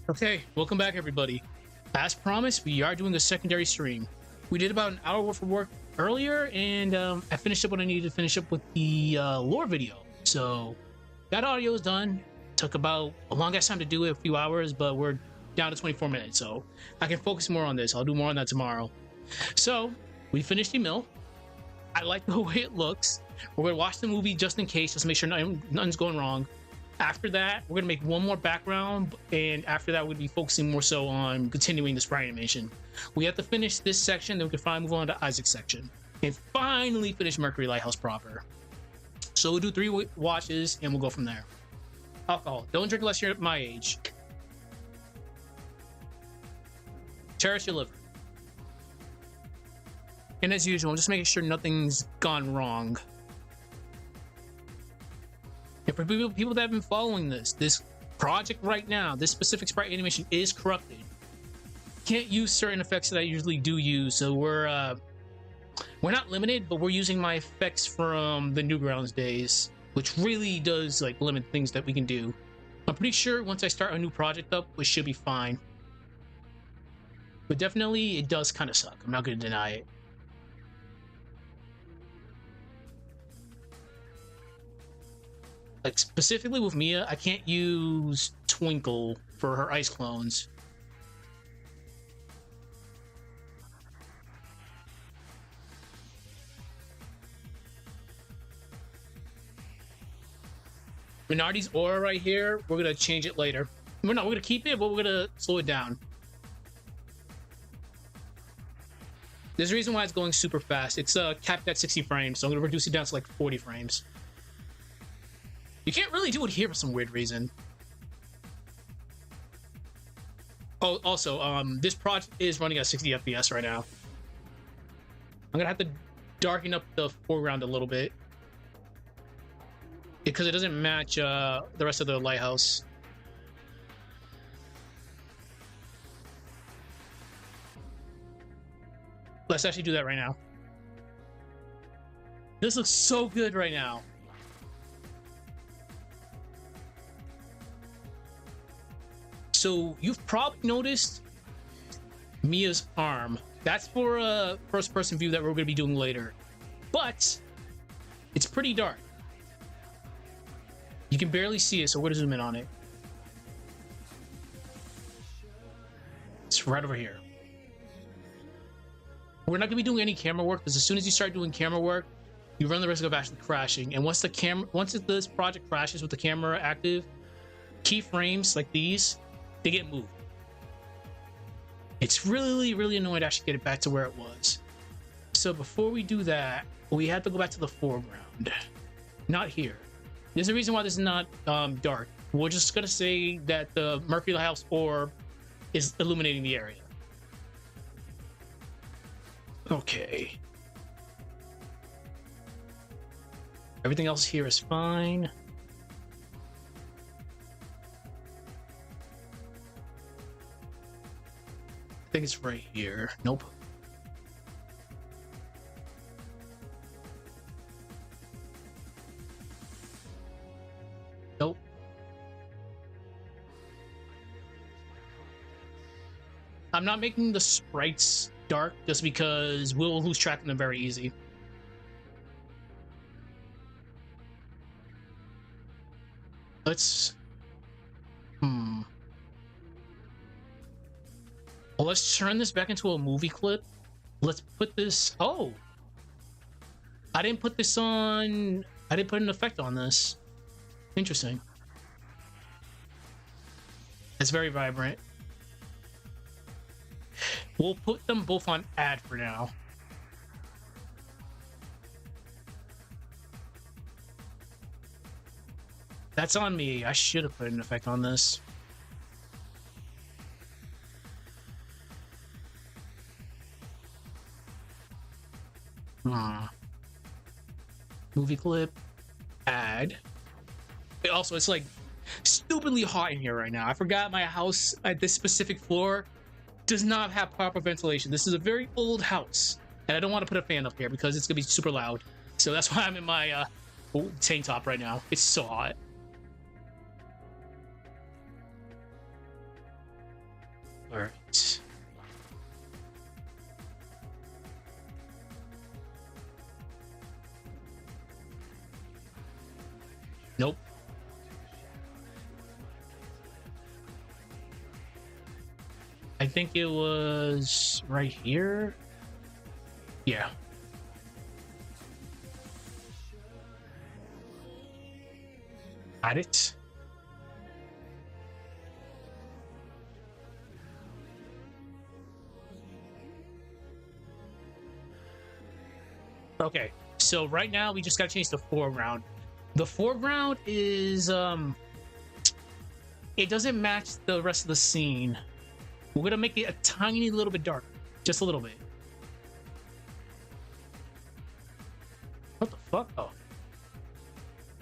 Okay, welcome back everybody. As promised, we are doing a secondary stream. We did about an hour worth of work earlier, and I finished up what I needed to finish up with the lore video. So that audio is done. Took about a long ass time to do it, a few hours, but we're down to 24 minutes, so I can focus more on this. I'll do more on that tomorrow. So we finished the mill. I like the way it looks. We're gonna watch the movie just in case, just to make sure nothing's going wrong. After that, we're gonna make one more background, and after that, we'll be focusing more so on continuing the sprite animation. We have to finish this section, then we can finally move on to Isaac's section, and finally finish Mercury Lighthouse proper. So we'll do 3 watches, and we'll go from there. Alcohol. Don't drink unless you're my age. Cherish your liver. And as usual, I'm just making sure nothing's gone wrong. And for people that have been following this project right now, this specific sprite animation is corrupted. Can't use certain effects that I usually do use, so we're not limited, but we're using my effects from the Newgrounds days, which really does like limit things that we can do. I'm pretty sure once I start a new project up, we should be fine. But definitely, it does kind of suck. I'm not going to deny it. Like specifically with Mia, I can't use Twinkle for her ice clones. Minardi's aura right here, we're gonna change it later. We're gonna keep it, but we're gonna slow it down. There's a reason why it's going super fast. It's capped at 60 frames, so I'm gonna reduce it down to like 40 frames. You can't really do it here for some weird reason. Oh, also, this project is running at 60 FPS right now. I'm gonna have to darken up the foreground a little bit because it doesn't match the rest of the lighthouse. Let's actually do that right now. This looks so good right now. So you've probably noticed Mia's arm. That's for a first-person view that we're going to be doing later. But it's pretty dark. You can barely see it, so we're going to zoom in on it. It's right over here. We're not going to be doing any camera work, because as soon as you start doing camera work, you run the risk of actually crashing. And once this project crashes with the camera active, keyframes like these, they get moved. It's really, really annoying to actually get it back to where it was. So before we do that, we have to go back to the foreground. Not here. There's a reason why this is not dark. We're just gonna say that the Mercury Lighthouse orb is illuminating the area. Okay. Everything else here is fine. I think it's right here. Nope. Nope. I'm not making the sprites dark just because we'll lose track of them very easy. Let's... Well, let's turn this back into a movie clip. Let's put this... Oh! I didn't put this on... I didn't put an effect on this. Interesting. It's very vibrant. We'll put them both on add for now. That's on me. I should have put an effect on this. Movie clip, add. Also, it's like stupidly hot in here right now. I forgot my house at this specific floor does not have proper ventilation. This is a very old house, and I don't want to put a fan up here because it's gonna be super loud. So that's why I'm in my tank top right now. It's so hot. Nope. I think it was right here. Yeah. Add it. Okay, so right now we just gotta change the foreground. The foreground is it doesn't match the rest of the scene. We're gonna make it a tiny little bit darker, just a little bit. What the fuck?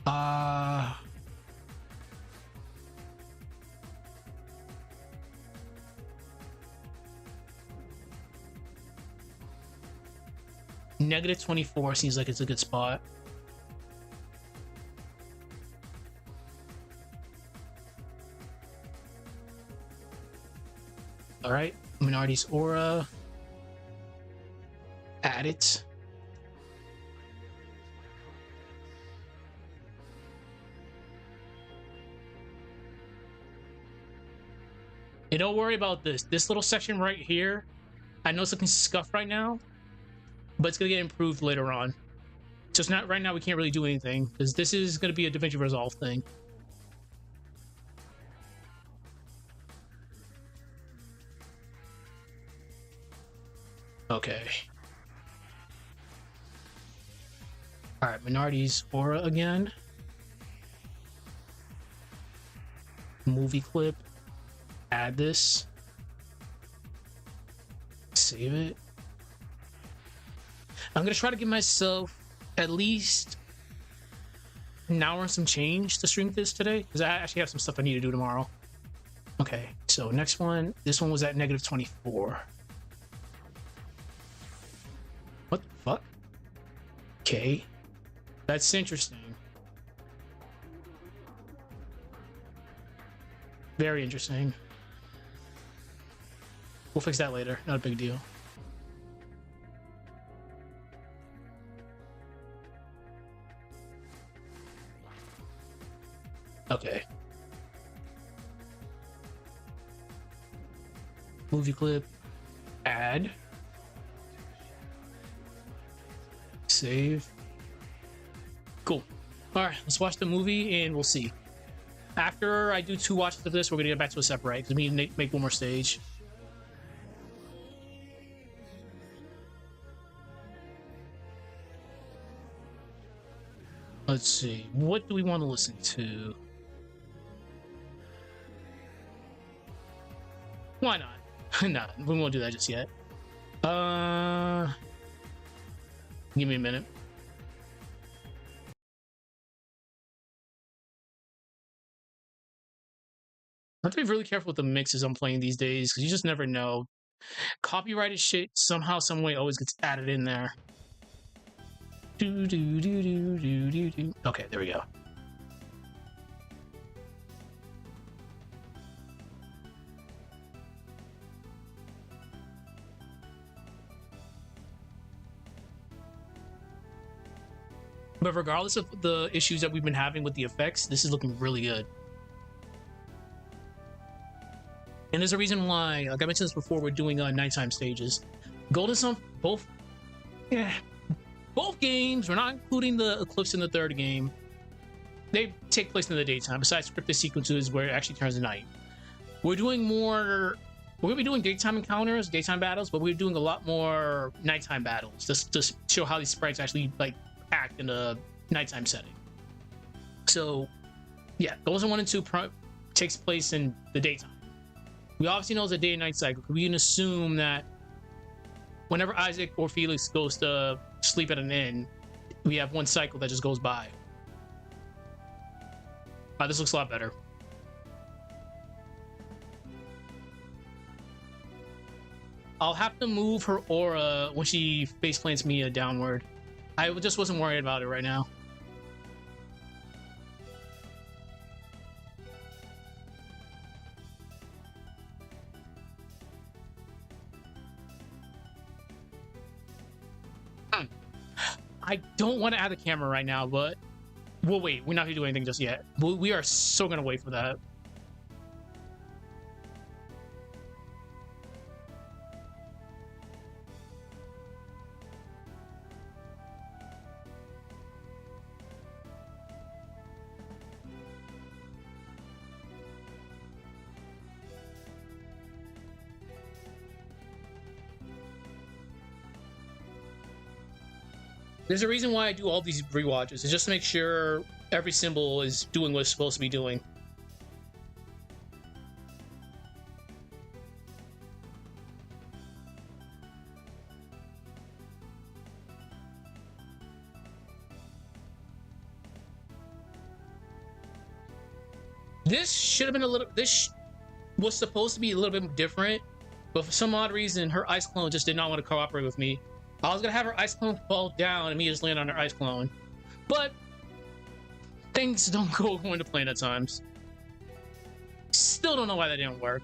Oh. Negative 24 seems like it's a good spot. All right, Minardi's aura. Add it. And don't worry about this. This little section right here, I know it's looking scuffed right now, but it's gonna get improved later on. So it's not right now. We can't really do anything because this is gonna be a DaVinci Resolve thing. Okay. All right, Minardi's aura again. Movie clip. Add this. Save it. I'm gonna try to give myself at least an hour and some change to stream this today because I actually have some stuff I need to do tomorrow. Okay, so next one. This one was at negative 24. What the fuck? Okay, that's interesting. Very interesting. We'll fix that later. Not a big deal. Okay. Movie clip. Add. Save. Cool. All right, let's watch the movie and we'll see. After I do 2 watches of this, we're gonna get back to Aseprite because we need to make one more stage. Let's see. What do we want to listen to? Why not? Nah, we won't do that just yet. Give me a minute. I have to be really careful with the mixes I'm playing these days because you just never know. Copyrighted shit somehow, some way always gets added in there. Okay, there we go. But regardless of the issues that we've been having with the effects, this is looking really good. And there's a reason why, like I mentioned this before, we're doing nighttime stages. Golden Sun, both games, we're not including the Eclipse in the third game. They take place in the daytime, besides scripted sequences where it actually turns to night. We're doing more, we're gonna be doing daytime encounters, daytime battles, but we're doing a lot more nighttime battles, just to show how these sprites actually like act in a nighttime setting. So yeah, Golden Sun 1 and 2 takes place in the daytime. We obviously know it's a day and night cycle. We can assume that whenever Isaac or Felix goes to sleep at an inn, we have one cycle that just goes by. This looks a lot better. I'll have to move her aura when she face plants me downward. I just wasn't worried about it right now. I don't want to add the camera right now, but we'll wait. We're not gonna do anything just yet. We are so gonna wait for that. There's a reason why I do all these rewatches. It's just to make sure every symbol is doing what it's supposed to be doing. This should have been a little... This was supposed to be a little bit different, but for some odd reason, her ice clone just did not want to cooperate with me. I was gonna have her ice clone fall down and me just land on her ice clone. But things don't go according to plan at times. Still don't know why that didn't work.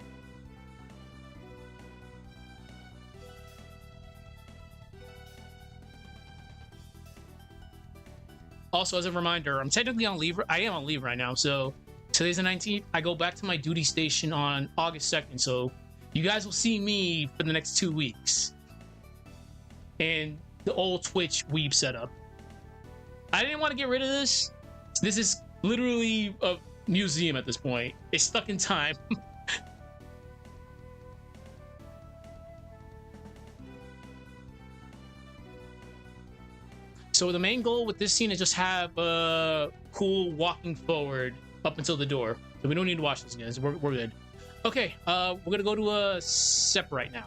Also, as a reminder, I'm technically on leave. I am on leave right now, so today's the 19th. I go back to my duty station on August 2nd, so you guys will see me for the next 2 weeks. And the old Twitch weeb setup. I didn't want to get rid of this. This is literally a museum at this point. It's stuck in time. So the main goal with this scene is just have cool walking forward up until the door. So we don't need to watch this again. We're good. Okay, we're gonna go to a Aseprite now.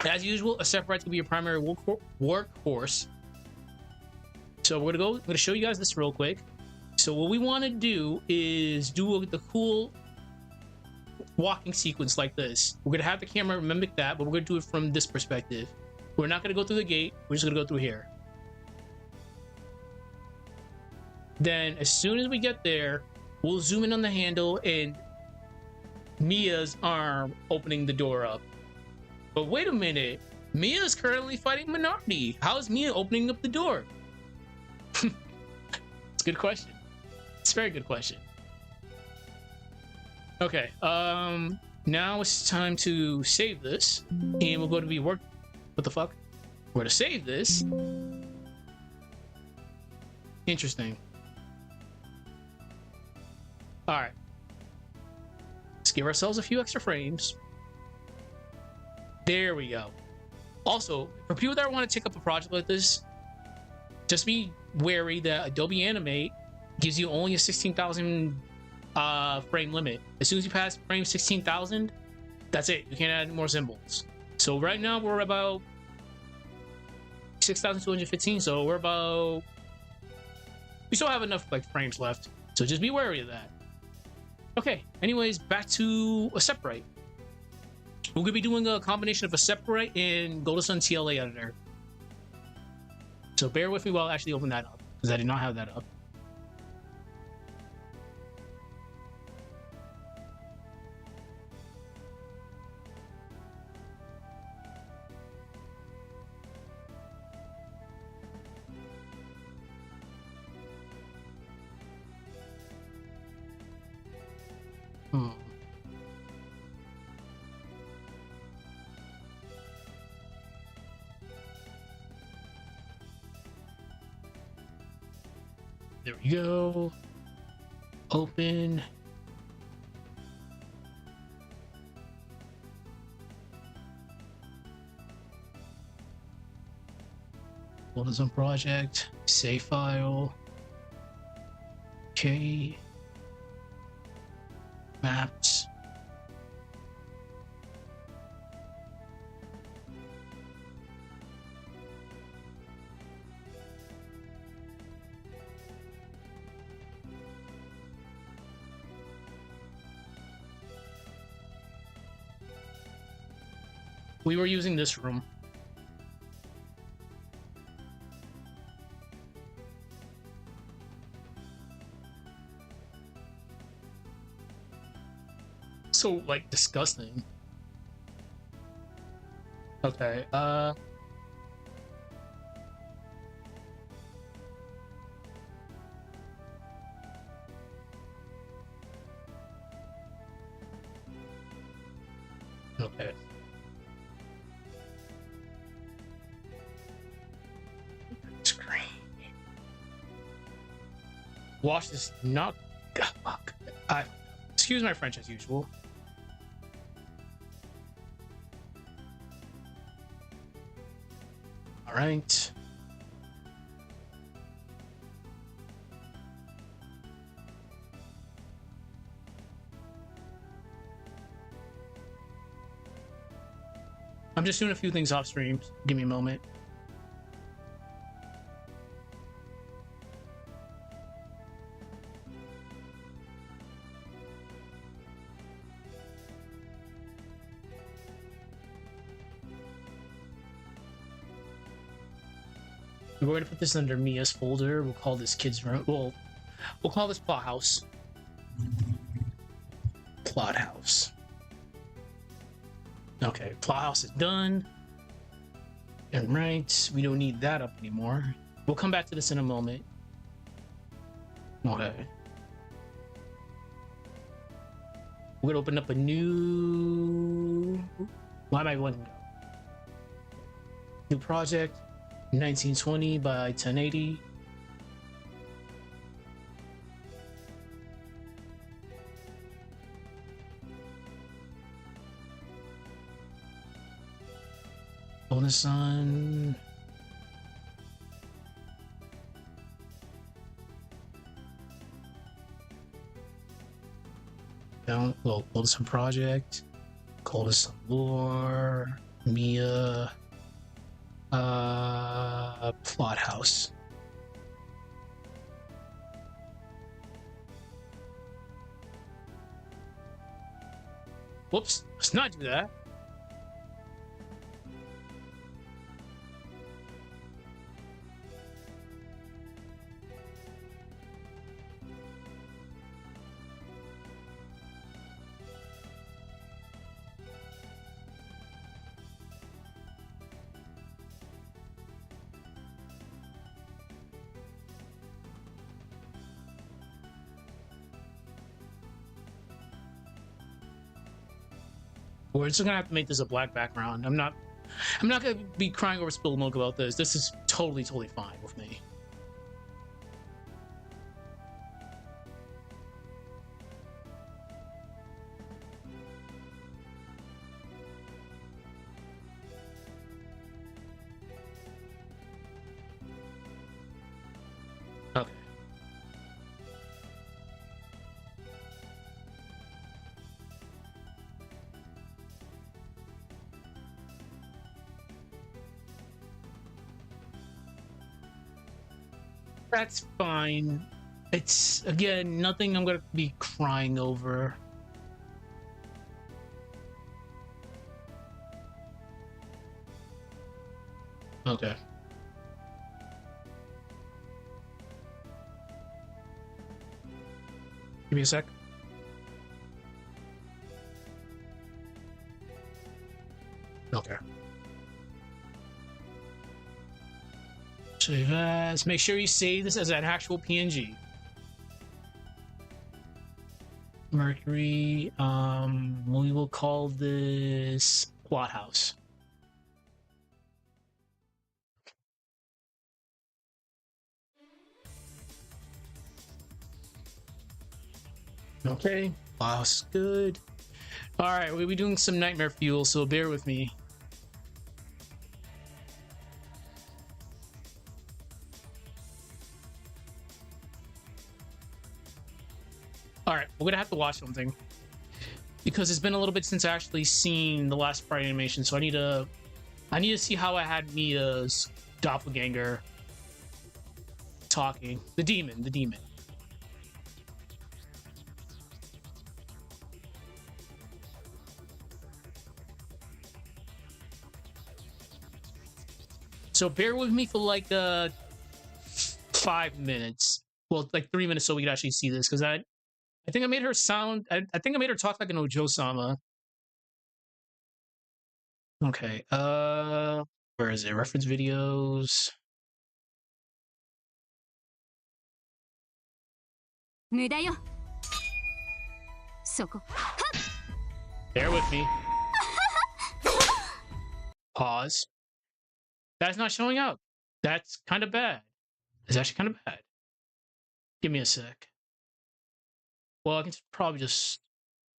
As usual, Aseprite will be your primary workhorse. So I'm gonna show you guys this real quick. So what we want to do is do the cool walking sequence like this. We're gonna have the camera mimic that, but we're gonna do it from this perspective. We're not gonna go through the gate. We're just gonna go through here. Then as soon as we get there, we'll zoom in on the handle and Mia's arm opening the door up. But wait a minute, Mia is currently fighting Minority. How is Mia opening up the door? It's a good question. It's a very good question. Okay, now it's time to save this. And we're going to be What the fuck? We're going to save this. Interesting. Alright. Let's give ourselves a few extra frames. There we go. Also, for people that want to take up a project like this, just be wary that Adobe Animate gives you only a 16,000 frame limit. As soon as you pass frame 16,000, that's it. You can't add any more symbols. So right now we're about 6,215. So we're about... We still have enough like frames left. So just be wary of that. Okay. Anyways, back to Aseprite. We're going to be doing a combination of Aseprite and Golden Sun TLA editor. So bear with me while I actually open that up, because I did not have that up. There we go. Open. What is on project? Save file. Okay. Maps. We were using this room. So, like, disgusting. Okay, Okay. Screen. Wash this not. Fuck. Excuse my French as usual. All right. I'm just doing a few things off stream. Give me a moment. We're going to put this under Mia's folder. We'll call this kids room. We'll call this plot house. Plot house. Okay, plot house is done. And right, we don't need that up anymore. We'll come back to this in a moment. Okay. We're gonna open up a new. Why am I one? New project. 1920 by 1080. Bonus on. Down. Well, bonus on project. Call this some lore. Mia. Plot house. Whoops, let's not do that. We're just gonna have to make this a black background. I'm not gonna be crying over spilled milk about this. This is totally fine with me. Okay. That's fine. It's, again, nothing I'm gonna be crying over. Okay. Give me a sec. Okay. Save as. Make sure you save this as an actual PNG. Mercury. We will call this plot house. Okay, plot house is good. All right, we'll be doing some nightmare fuel, so bear with me. All right, we're gonna have to watch something because it's been a little bit since I actually seen the last Sprite animation, so I need to see how I had Mia's doppelganger talking. The demon. So bear with me for like 5 minutes. Well, like 3 minutes, so we can actually see this, because I think I made her sound. I think I made her talk like an Ojo-sama. Okay. Where is it? Reference videos. Bear with me. Pause. That's not showing up. That's kind of bad. It's actually kind of bad. Give me a sec. Well, I can probably just...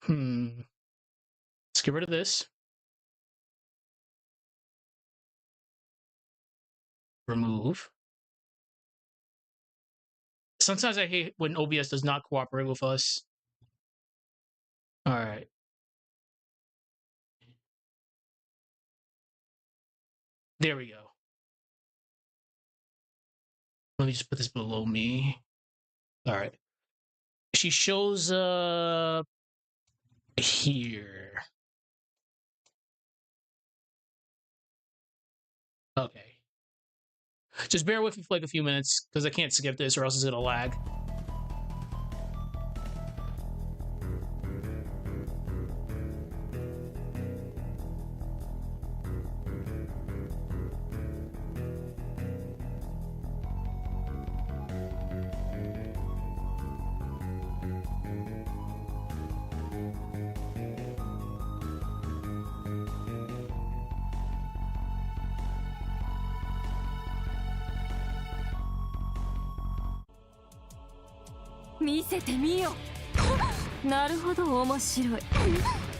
Let's get rid of this. Remove. Sometimes I hate when OBS does not cooperate with us. All right. There we go. Let me just put this below me. All right. She shows up here. Okay. Just bear with me for like a few minutes because I can't skip this or else it's gonna lag.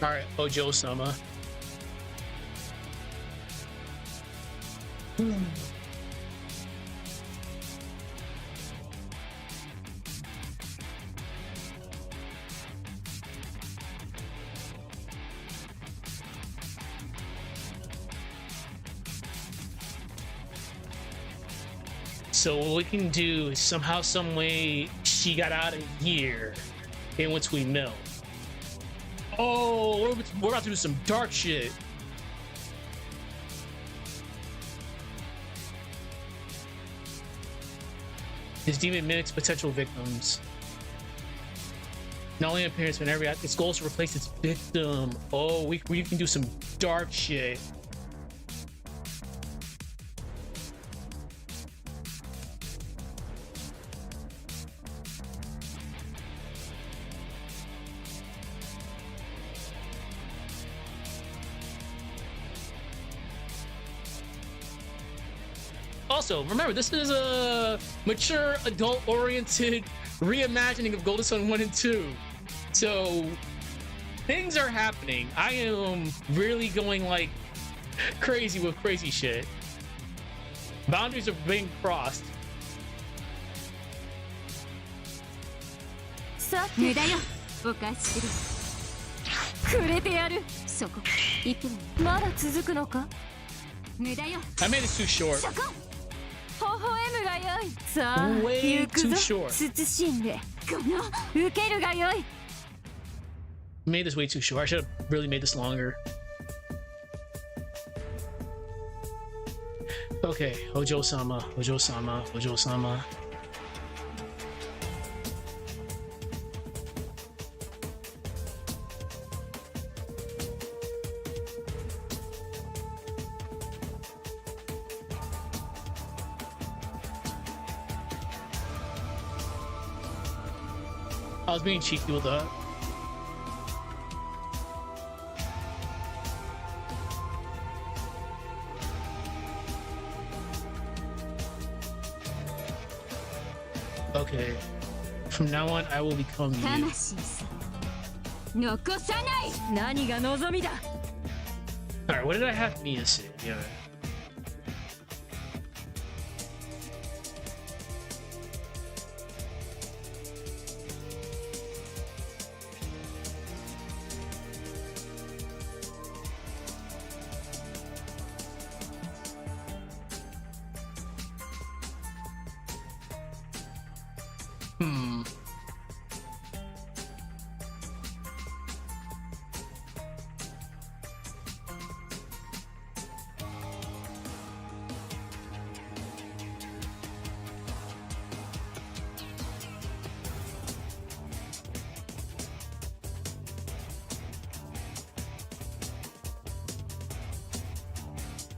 Alright, Ojo-sama. So what we can do is somehow, some way, she got out of here and went to a mill. Oh, we're about to do some dark shit. This demon mimics potential victims. Not only in appearance, but in every act, its goal is to replace its victim. Oh, we can do some dark shit. Also, remember, this is a mature, adult-oriented reimagining of Golden Sun 1 and 2. So, things are happening. I am really going, like, crazy with crazy shit. Boundaries are being crossed. I made it too short. Way too short. Made this way too short. I should have really made this longer. Okay, Ojo-sama, Ojo-sama, Ojo-sama. I was being cheeky with that. Okay. From now on, I will become you. Alright, what did I have Mia say? Yeah.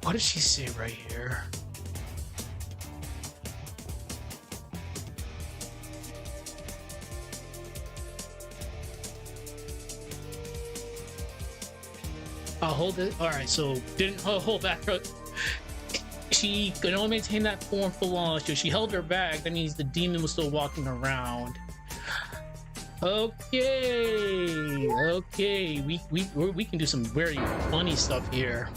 What did she say right here? I'll hold it. All right, so didn't hold back. She could only maintain that form for long. So she held her back. That means the demon was still walking around. Okay, okay. We can do some very funny stuff here.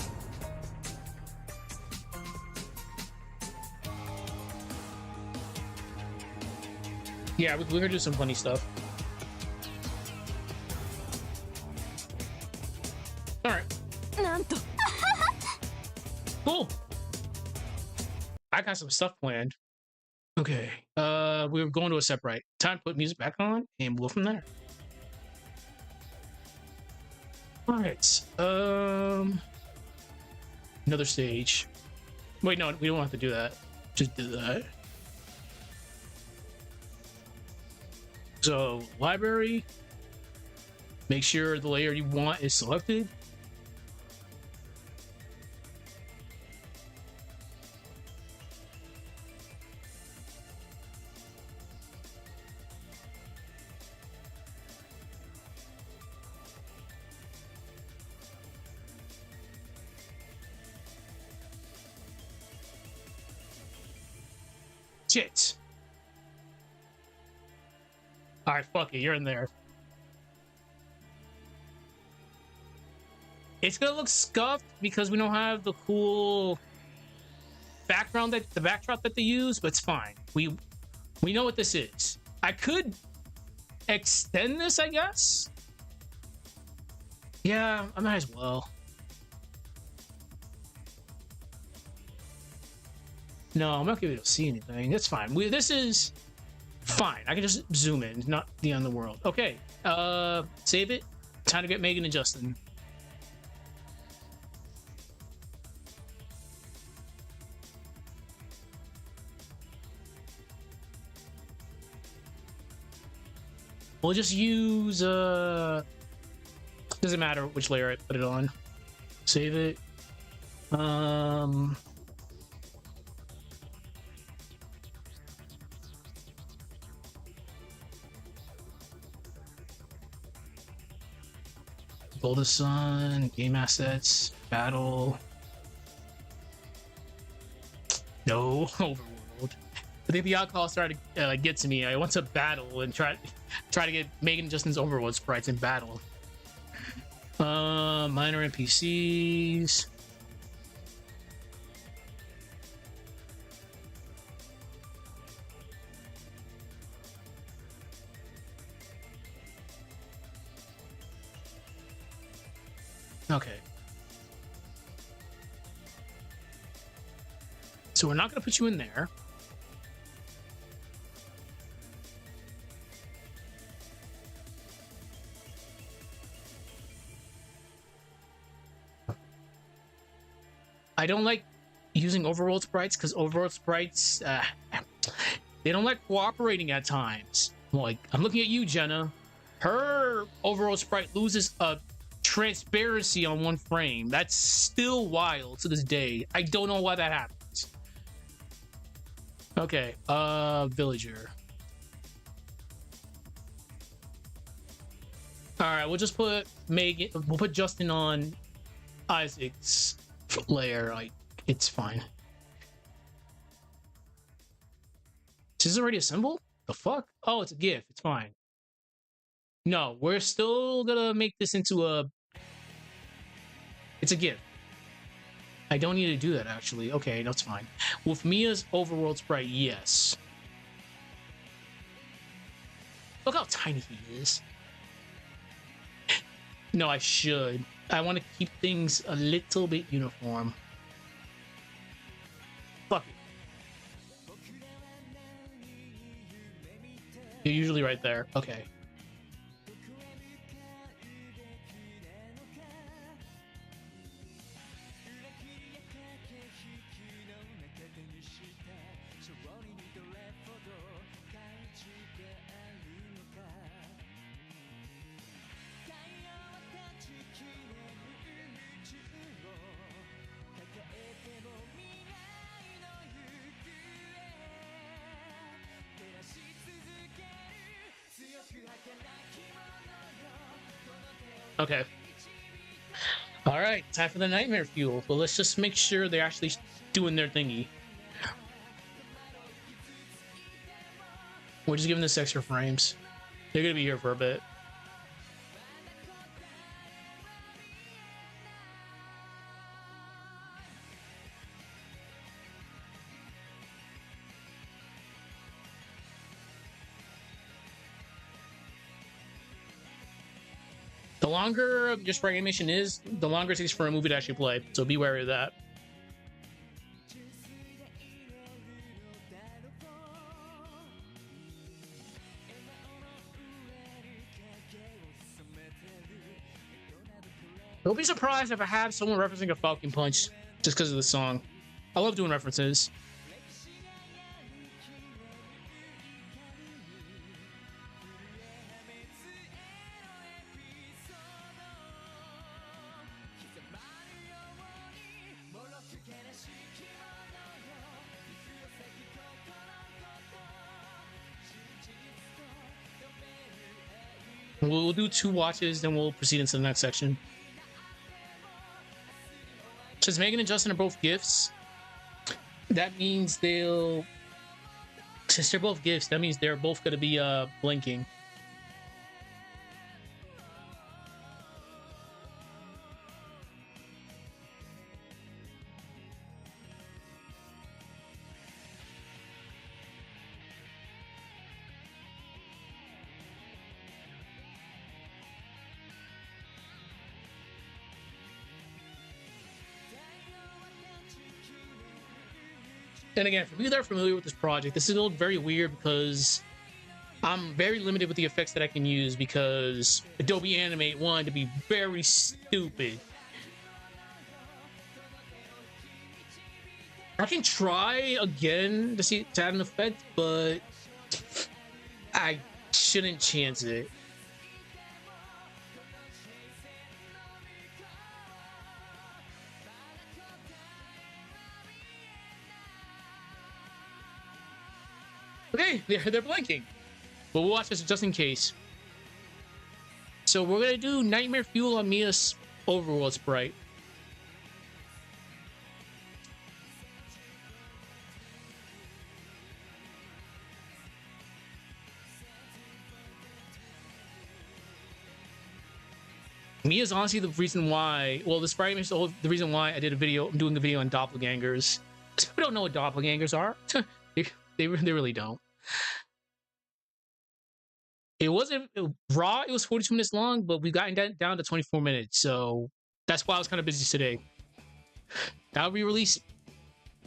Yeah, we're gonna do some funny stuff. All right. Cool. I got some stuff planned. Okay. We're going to Aseprite. Time to put music back on and we'll go from there. All right. Another stage. Wait, no, we don't have to do that. Just do that. So, library. Make sure the layer you want is selected. Shit. All right, fuck it, you're in there. It's gonna look scuffed because we don't have the cool background that the backdrop that they use, but it's fine. We know what this is. I could extend this, I guess. Yeah, I might as well. No, I'm not gonna be able to see anything. That's fine. This is fine. I can just zoom in, not the end of the world. Okay. Save it. Time to get Megan and Justin. We'll just use doesn't matter which layer I put it on. Save it. Golden Sun, game assets, battle. No, overworld. I think the alcohol started to get to me. I want to battle and try to get Megan and Justin's overworld sprites in battle. Minor NPCs. Okay. So we're not going to put you in there. I don't like using overworld sprites because overworld sprites, they don't like cooperating at times. Like, I'm looking at you, Jenna. Her overworld sprite loses a transparency on one frame. That's still wild to this day. I don't know why that happens. Okay, villager. All right, we'll just put Megan. We'll put Justin on Isaac's layer. Like, it's fine. Is this already a symbol? The fuck? Oh, it's a GIF. It's fine. No, we're still gonna make this into a... It's a GIF. I don't need to do that, actually. Okay, that's fine. With Mia's overworld sprite, yes. Look how tiny he is. No, I should. I want to keep things a little bit uniform. Fuck it. You're usually right there. Okay. Okay. All right, time for the nightmare fuel. Well, let's just make sure they're actually doing their thingy. We're just giving this extra frames. They're gonna be here for a bit. The longer your sprite animation is, the longer it takes for a movie to actually play. So be wary of that. Don't be surprised if I have someone referencing a Falcon Punch just because of the song. I love doing references. We'll do 2 watches, then we'll proceed into the next section. Since Megan and Justin are both gifts, that means they'll... Since they're both gifts, that means they're both going to be blinking. And again, for people that are familiar with this project, this is a little very weird because I'm very limited with the effects that I can use because Adobe Animate wanted to be very stupid. I can try again to add an effect, but I shouldn't chance it. Okay, they're blinking. But we'll watch this just in case. So we're gonna do Nightmare Fuel on Mia's Overworld sprite. Mia's honestly the reason why. Well, the sprite is the reason why I did a video. I'm doing a video on doppelgangers. People don't know what doppelgangers are. They really don't. It wasn't raw. It was 42 minutes long, but we've gotten down to 24 minutes. So that's why I was kind of busy today. That'll be released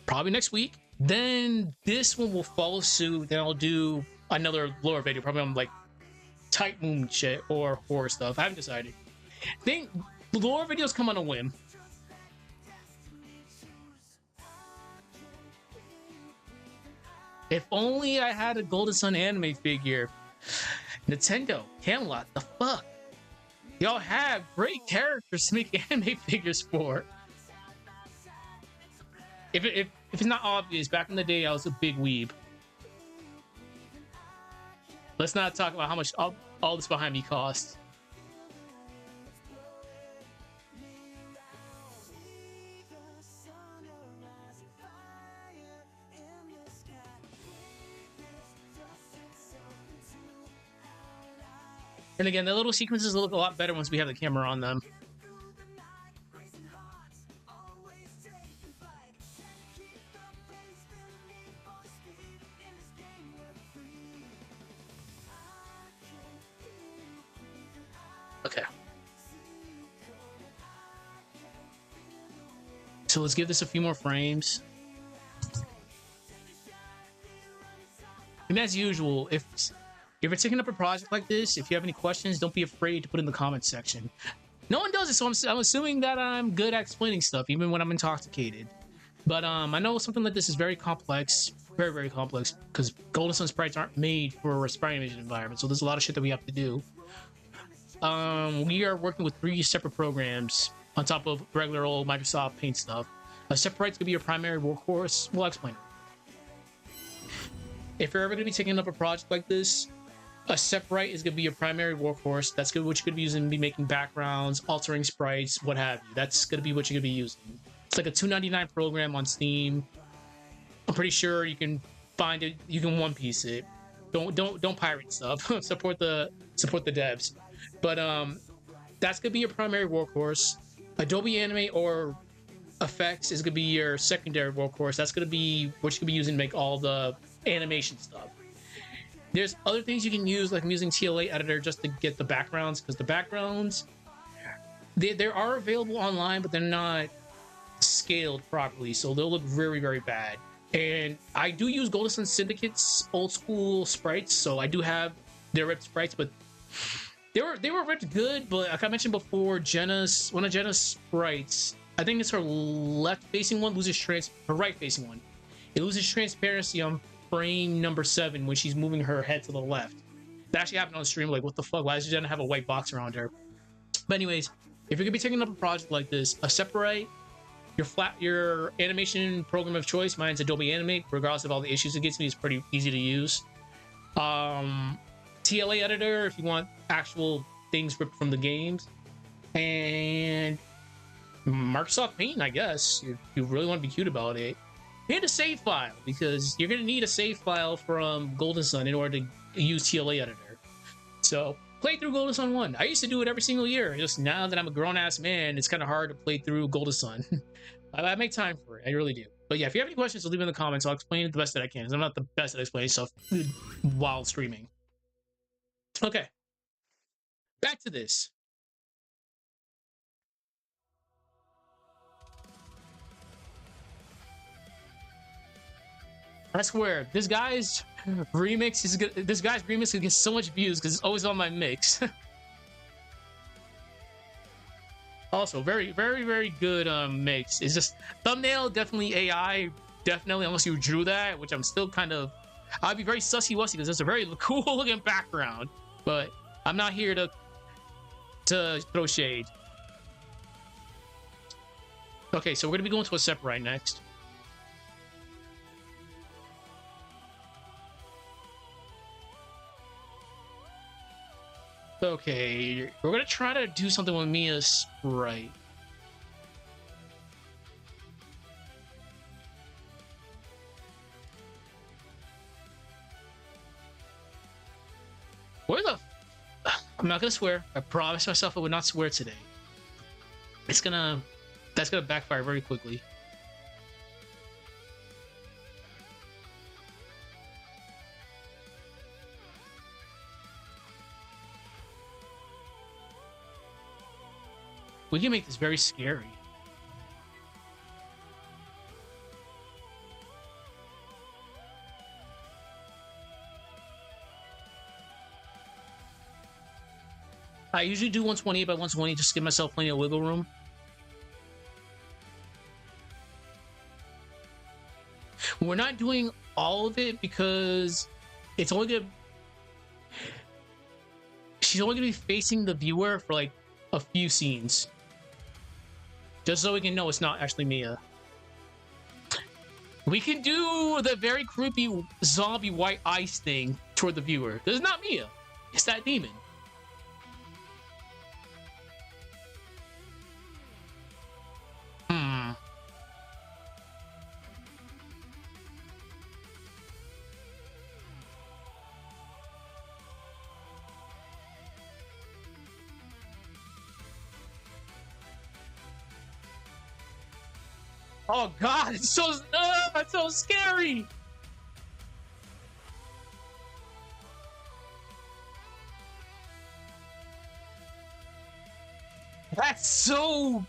probably next week. Then this one will follow suit. Then I'll do another lore video, probably on like Type Moon shit or horror stuff. I haven't decided. I think lore videos come on a whim. If only I had a Golden Sun anime figure. Nintendo, Camelot, the fuck? Y'all have great characters to make anime figures for. If it's not obvious, back in the day I was a big weeb. Let's not talk about how much all this behind me cost. And again, the little sequences look a lot better once we have the camera on them. Okay. So let's give this a few more frames. And as usual, if you're taking up a project like this, if you have any questions, don't be afraid to put in the comments section. No one does it, so I'm assuming that I'm good at explaining stuff, even when I'm intoxicated. But I know something like this is very complex, very, very complex, because Golden Sun sprites aren't made for a sprite animation environment, so there's a lot of shit that we have to do. We are working with 3 separate programs on top of regular old Microsoft Paint stuff. Aseprite's gonna be your primary workhorse. We'll explain it. If you're ever gonna be taking up a project like this, Aseprite is going to be your primary workhorse. That's good. What you're going to be using, be making backgrounds, altering sprites, what have you. That's going to be what you're going to be using. It's like a $2.99 program on Steam. I'm pretty sure you can find it. You can One Piece it. Don't pirate stuff. support the devs. But that's going to be your primary workhorse. Adobe Animate or Effects is going to be your secondary workhorse. That's going to be what you can be using to make all the animation stuff. There's other things you can use, like I'm using TLA editor just to get the backgrounds, because the backgrounds, they are available online, but they're not scaled properly, so they'll look very, very bad. And I do use Golden Sun Syndicate's old school sprites, so I do have their ripped sprites, but they were ripped good. But like I mentioned before, one of Jenna's sprites, I think it's her left-facing one, her right-facing one. It loses transparency on frame number 7 when she's moving her head to the left. That actually happened on stream. Like, what the fuck? Why does Jenna have a white box around her? But anyways, if you're gonna be taking up a project like this, Aseprite, your animation program of choice. Mine's Adobe Animate. Regardless of all the issues it gets me, it's pretty easy to use. TLA editor if you want actual things ripped from the games, and Microsoft Paint, I guess, if you really want to be cute about it. And a save file, because you're going to need a save file from Golden Sun in order to use TLA editor. So play through Golden Sun 1. I used to do it every single year. Just now that I'm a grown-ass man, it's kind of hard to play through Golden Sun. I make time for it. I really do. But yeah, if you have any questions, leave them in the comments. I'll explain it the best that I can, because I'm not the best at explaining stuff while streaming. Okay. Back to this. I swear, this guy's remix is good. This guy's remix could get so much views because it's always on my mix. Also, very, very, very good mix. It's just thumbnail, definitely AI, definitely, unless you drew that, which I'm still kind of. I'd be very sussy-wussy because it's a very cool looking background, but I'm not here to throw shade. Okay, so we're gonna be going to Aseprite next. Okay, we're gonna try to do something with Mia's sprite. Where the? I'm not gonna swear. I promised myself I would not swear today. That's gonna backfire very quickly. We can make this very scary. I usually do 128 by 120 just to give myself plenty of wiggle room. We're not doing all of it because it's only gonna. She's only gonna be facing the viewer for like a few scenes. Just so we can know it's not actually Mia. We can do the very creepy zombie white ice thing toward the viewer. This is not Mia. It's that demon. Oh god, it's so scary. That's so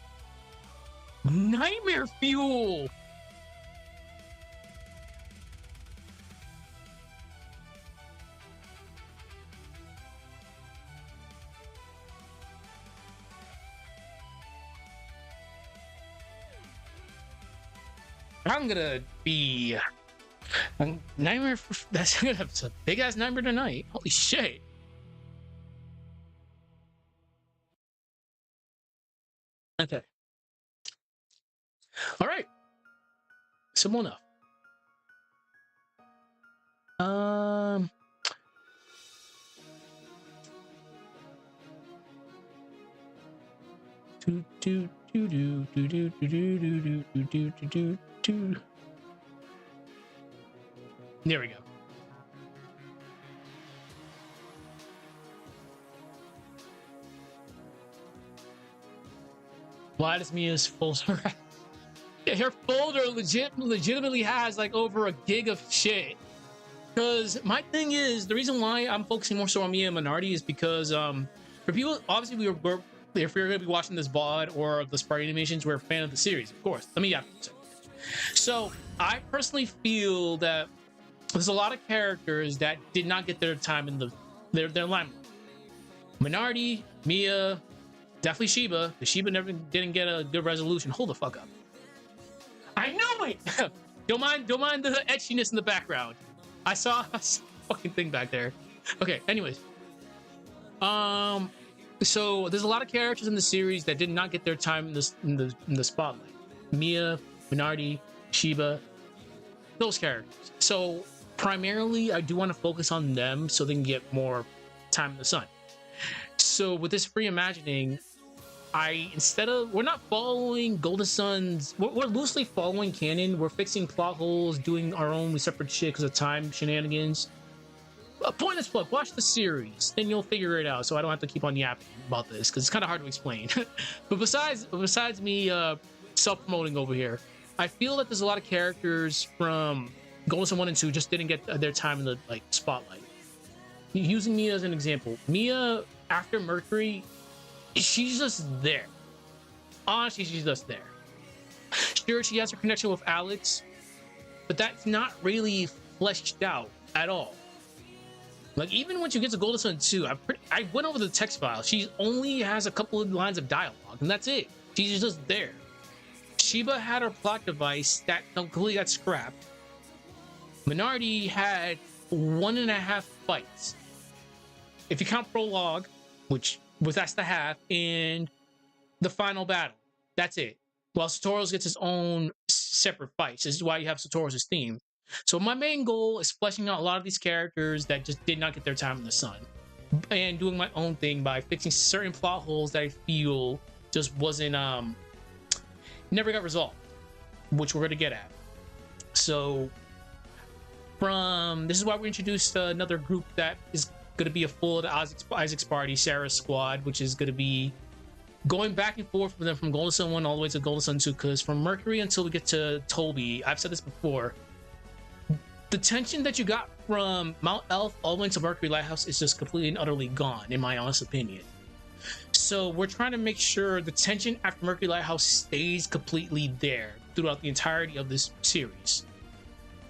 nightmare fuel. I'm gonna be nightmare. That's gonna have a big ass nightmare tonight. Holy shit! Okay. All right. Simple enough. There we go. Why does Mia's folder? Her folder legitimately has like over a gig of shit. Because my thing is, the reason why I'm focusing more so on Mia and Minardi is because for people, obviously if you're going to be watching this VOD or the Sprite animations, we're a fan of the series, of course. Let me yeah. So I personally feel that there's a lot of characters that did not get their time in their limelight. Minardi, Mia, definitely Shiba. The Shiba didn't get a good resolution. Hold the fuck up. I knew it. don't mind the etchiness in the background. I saw a fucking thing back there. Okay. Anyways, so there's a lot of characters in the series that did not get their time in the spotlight. Mia, Minardi, Shiba, those characters. So primarily, I do want to focus on them so they can get more time in the sun. So with this reimagining, we're not following Golden Sun's, we're loosely following canon. We're fixing plot holes, doing our own separate shit because of time shenanigans. A pointless plug, watch the series, then you'll figure it out. So I don't have to keep on yapping about this because it's kind of hard to explain. But besides me self-promoting over here, I feel that there's a lot of characters from Golden Sun 1 and 2 just didn't get their time in the spotlight. Using Mia as an example, Mia after Mercury, she's just there. Honestly, she's just there. Sure, she has her connection with Alex, but that's not really fleshed out at all. Like, even once you get to Golden Sun 2, I went over the text file. She only has a couple of lines of dialogue, and that's it. She's just there. Shiba had her plot device that completely got scrapped. Minardi had 1.5 fights. If you count prologue, which that's the half, and the final battle. That's it. While Satoros gets his own separate fights. This is why you have Satoros' theme. So my main goal is fleshing out a lot of these characters that just did not get their time in the sun. And doing my own thing by fixing certain plot holes that I feel just wasn't, never got resolved. Which we're going to get at. So, this is why we introduced another group that is going to be a full Isaac's party, Sarah's squad, which is going to be going back and forth with them from Golden Sun 1 all the way to Golden Sun 2, because from Mercury until we get to Toby, I've said this before, the tension that you got from Mount Elf all the way to Mercury Lighthouse is just completely and utterly gone, in my honest opinion. So we're trying to make sure the tension after Mercury Lighthouse stays completely there throughout the entirety of this series.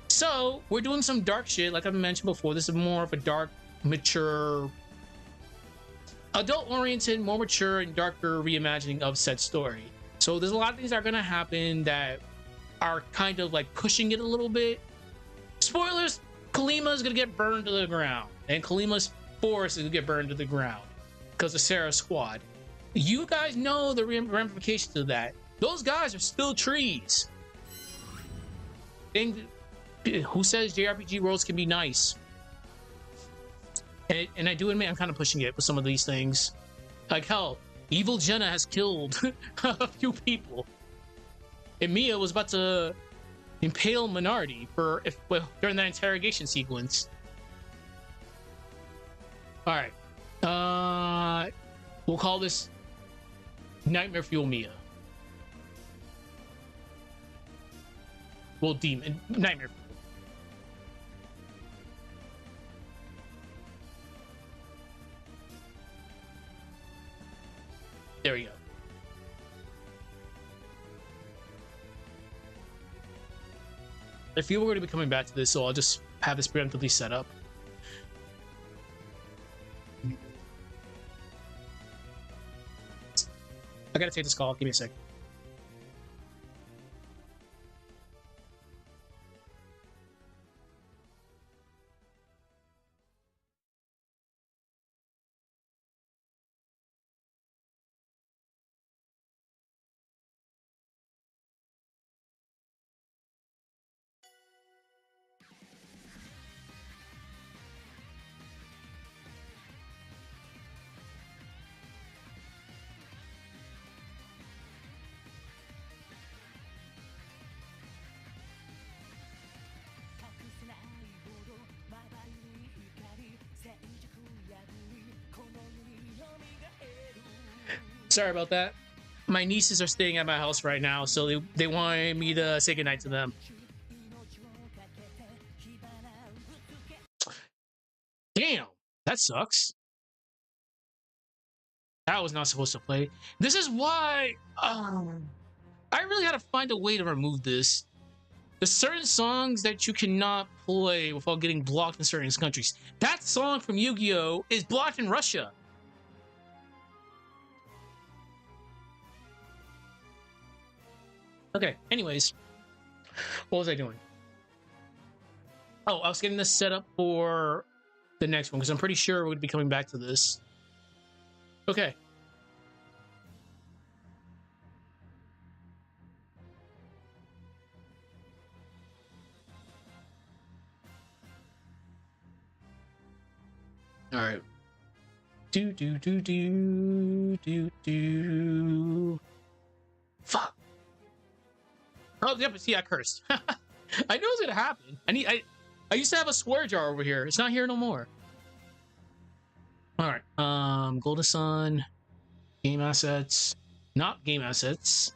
So we're doing some dark shit, like I've mentioned before. This is more of a dark, mature, adult-oriented, more mature and darker reimagining of said story. So there's a lot of things that are going to happen that are kind of like pushing it a little bit. Spoilers, Kalima is going to get burned to the ground, and Kalima's forest is going to get burned to the ground because of Sarah's squad. You guys know the ramifications of that. Those guys are still trees. And who says JRPG worlds can be nice? And I do admit I'm kind of pushing it with some of these things. Like, hell, evil Jenna has killed a few people. And Mia was about to impale Minardi during that interrogation sequence. Alright. We'll call this Nightmare Fuel Mia. Well, Demon. Nightmare Fuel. There we go. I feel we're going to be coming back to this, so I'll just have this preemptively set up. I gotta take this call. Give me a sec. Sorry about that. My nieces are staying at my house right now, so they wanted me to say goodnight to them. Damn, that sucks. That was not supposed to play. This is why I really had to find a way to remove this. There's certain songs that you cannot play without getting blocked in certain countries. That song from Yu-Gi-Oh! Is blocked in Russia. Okay, anyways. What was I doing? Oh, I was getting this set up for the next one, because I'm pretty sure we're going to be coming back to this. Okay. All right. Do. Fuck. Oh, yep. See, I cursed. I knew it was gonna happen. I used to have a swear jar over here. It's not here no more. All right. Golden Sun, game assets, not game assets.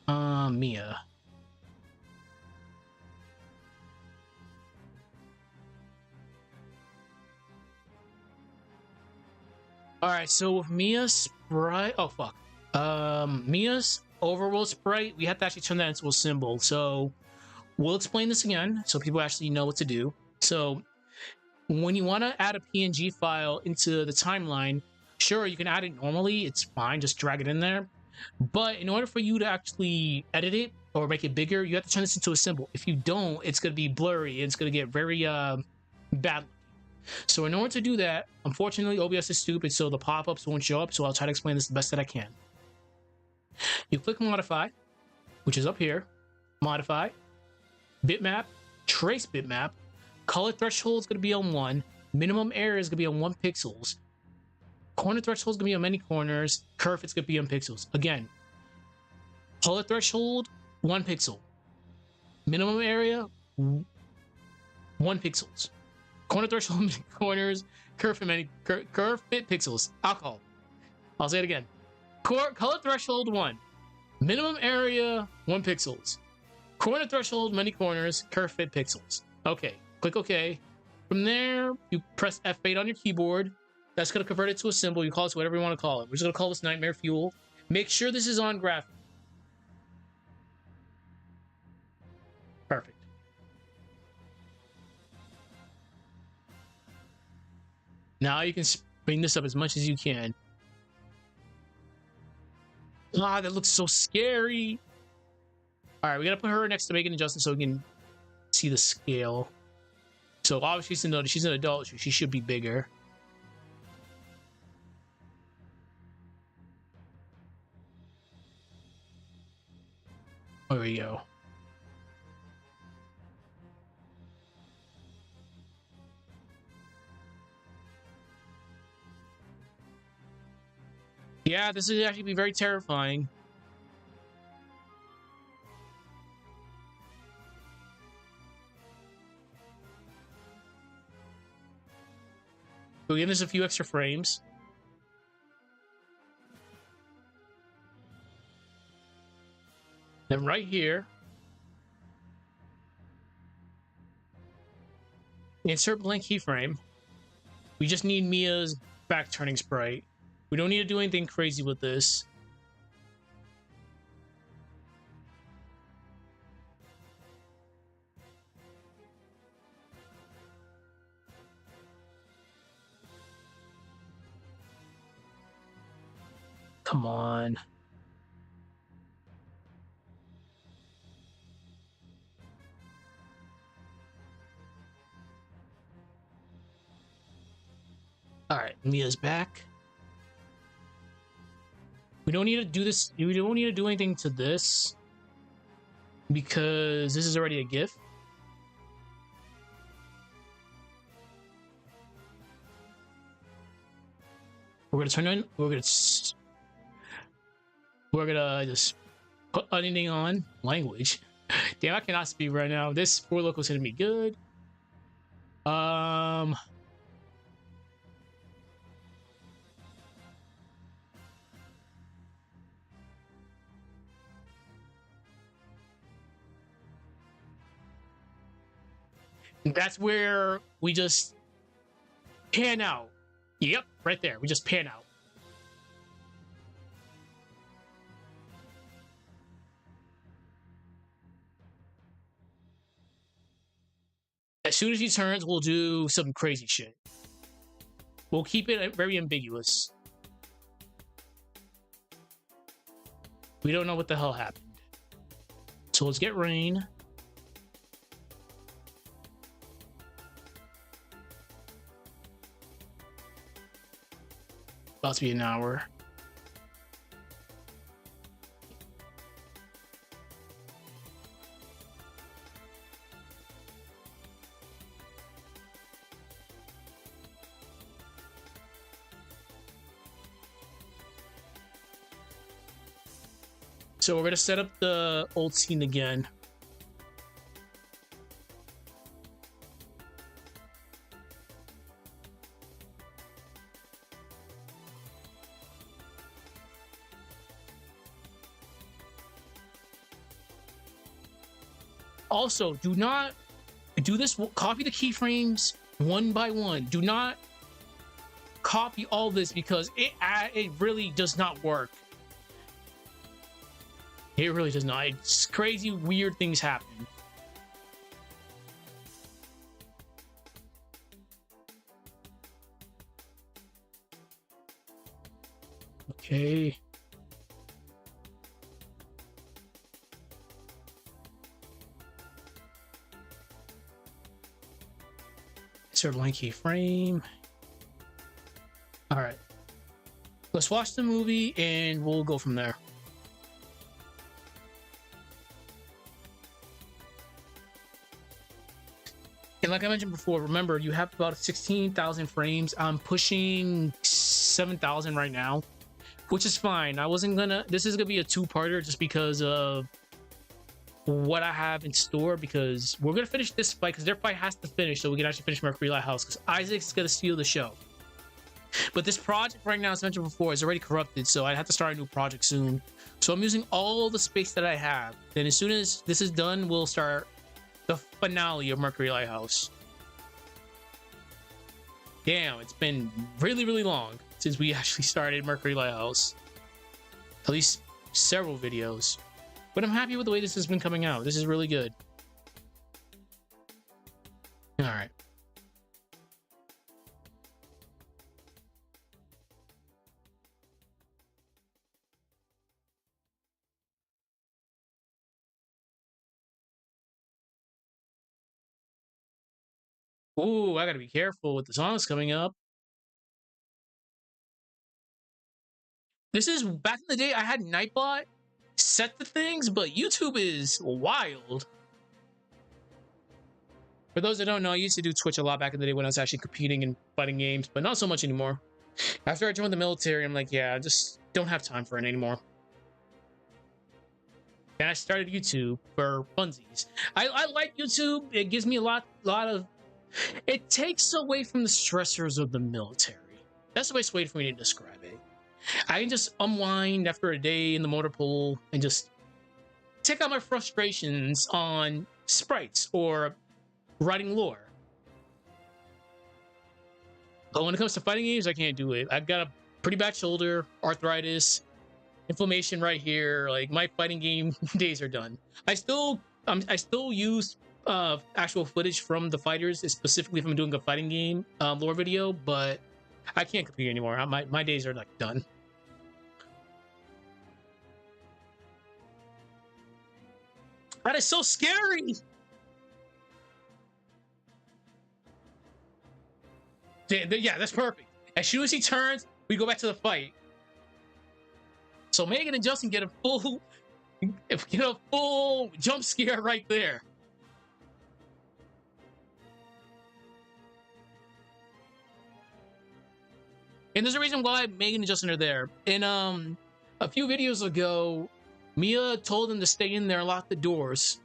Mia. All right. So with Mia Sprite. Oh fuck. Mia's overworld sprite, we have to actually turn that into a symbol. So we'll explain this again so people actually know what to do. So when you want to add a PNG file into the timeline, sure, you can add it normally. It's fine. Just drag it in there. But in order for you to actually edit it or make it bigger, you have to turn this into a symbol. If you don't, it's going to be blurry. And it's going to get very bad. So in order to do that, unfortunately, OBS is stupid, so the pop-ups won't show up. So I'll try to explain this the best that I can. You click modify, which is up here. Modify, bitmap, trace bitmap. Color threshold is going to be on 1. Minimum area is going to be on 1 pixels. Corner threshold is going to be on many corners. Curve is going to be on pixels. Again, color threshold, 1 pixel. Minimum area, 1 pixels. Corner threshold, many corners. Curve fit pixels. Alcohol. I'll say it again. Color threshold 1. Minimum area 1 pixels. Corner threshold many corners. Curve fit pixels. Okay. Click OK. From there, you press F8 on your keyboard. That's going to convert it to a symbol. You call it whatever you want to call it. We're just going to call this Nightmare Fuel. Make sure this is on graphic. Perfect. Now you can bring this up as much as you can. Ah, that looks so scary. All right, we gotta put her next to Megan and Justin so we can see the scale. So obviously she's an adult, she should be bigger. There we go. Yeah, this is actually be very terrifying. We'll give this a few extra frames. Then right here, insert blank keyframe. We just need Mia's back turning sprite. We don't need to do anything crazy with this. Come on. All right, Mia's back. We don't need to do this. We don't need to do anything to this because this is already a GIF. We're gonna turn on. We're gonna just put anything on language. Damn, I cannot speak right now. This 4 local is gonna be good. That's where we just pan out. Yep, right there. We just pan out. As soon as he turns, we'll do some crazy shit. We'll keep it very ambiguous. We don't know what the hell happened. So let's get rain. About to be an hour. So we're gonna set up the old scene again. Also, do not do this. Copy the keyframes one by one. Do not copy all this because it really does not work. It really does not. It's crazy, weird things happen. Okay. Insert blank keyframe. All right. Let's watch the movie and we'll go from there. And like I mentioned before, remember, you have about 16,000 frames. I'm pushing 7,000 right now, which is fine. I wasn't gonna... This is gonna be a two-parter just because of what I have in store, because we're gonna finish this fight, because their fight has to finish so we can actually finish Mercury Lighthouse, because Isaac's gonna steal the show. But this project right now, as mentioned before, is already corrupted, so I have to start a new project soon. So I'm using all the space that I have. Then as soon as this is done, we'll start the finale of Mercury Lighthouse. Damn, it's been really, really long since we actually started Mercury Lighthouse. At least several videos. But I'm happy with the way this has been coming out. This is really good. Alright. Ooh, I gotta be careful with the songs coming up. This is back in the day. I had Nightbot set the things, but YouTube is wild. For those that don't know, I used to do Twitch a lot back in the day when I was actually competing in fighting games, but not so much anymore. After I joined the military, I'm like, yeah, I just don't have time for it anymore. And I started YouTube for funsies. I like YouTube. It gives me a lot of... It takes away from the stressors of the military. That's the best way for me to describe it. I can just unwind after a day in the motor pool and just take out my frustrations on sprites or writing lore. But when it comes to fighting games, I can't do it. I've got a pretty bad shoulder, arthritis, inflammation right here. Like, my fighting game days are done. I still use actual footage from the fighters, specifically if I'm doing a fighting game lore video, but I can't compete anymore. My days are like done. That is so scary. Yeah, that's perfect. As soon as he turns, we go back to the fight. So Megan and Justin get a full jump scare right there. And there's a reason why Megan and Justin are there. In a few videos ago, Mia told them to stay in there and lock the doors.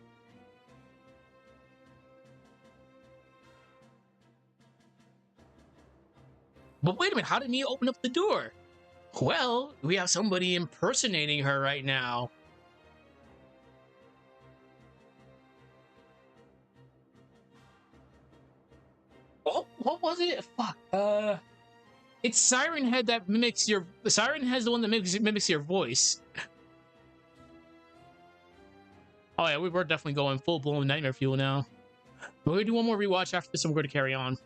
But wait a minute, how did Mia open up the door? Well, we have somebody impersonating her right now. What was it? Fuck. It's Siren Head that mimics your. The Siren Head's the one that mimics your voice. Oh yeah, we're definitely going full blown nightmare fuel now. We're gonna do one more rewatch after this, and we're gonna carry on.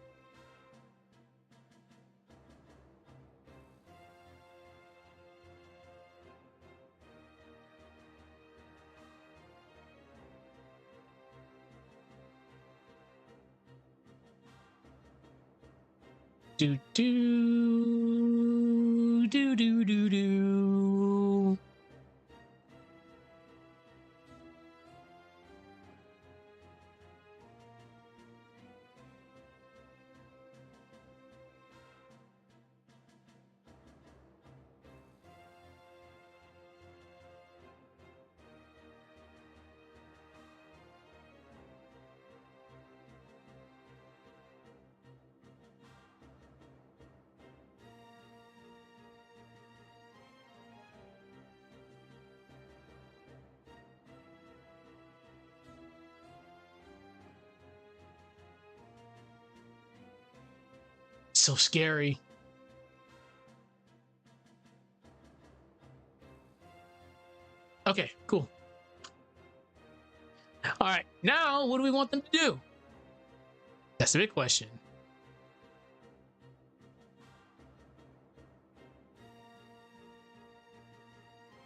Do do do do do do. So scary. Okay, cool. All right, now what do we want them to do? That's the big question.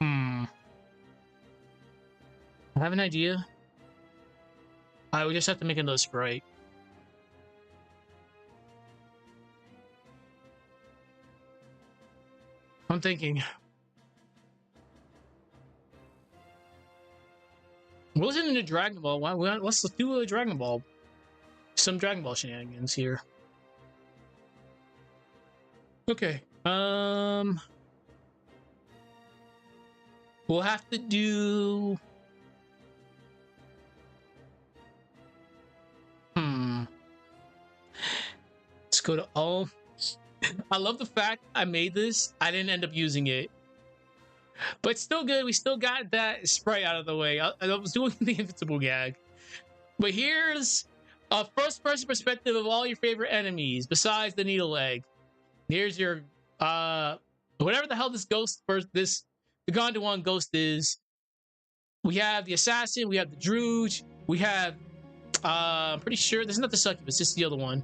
I have an idea. We just have to make another sprite. I'm thinking. We're listening to Dragon Ball. Let's do a Dragon Ball. Some Dragon Ball shenanigans here. Okay. We'll have to do. Let's go to all. I love the fact I made this. I didn't end up using it. But it's still good. We still got that sprite out of the way. I was doing the invincible gag. But here's a first-person perspective of all your favorite enemies, besides the needle egg. Here's your whatever the hell this ghost the Gondwan ghost is. We have the assassin, we have the Druge, we have I'm pretty sure this is not the succubus, it's just the other one.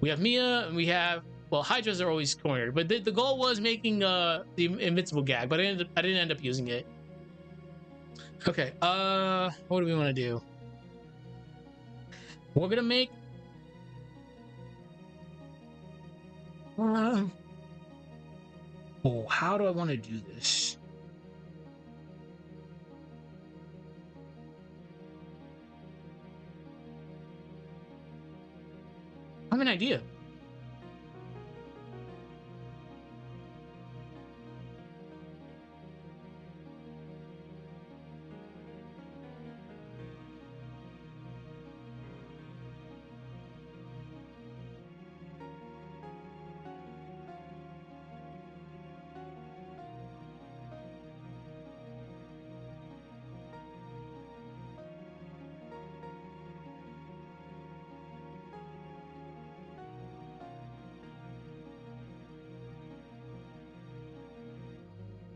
We have Mia, and we have, well, Hydras are always cornered, but the goal was making the invincible gag, but I didn't end up using it. Okay, what do we want to do? We're gonna make how do I want to do this? I have an idea.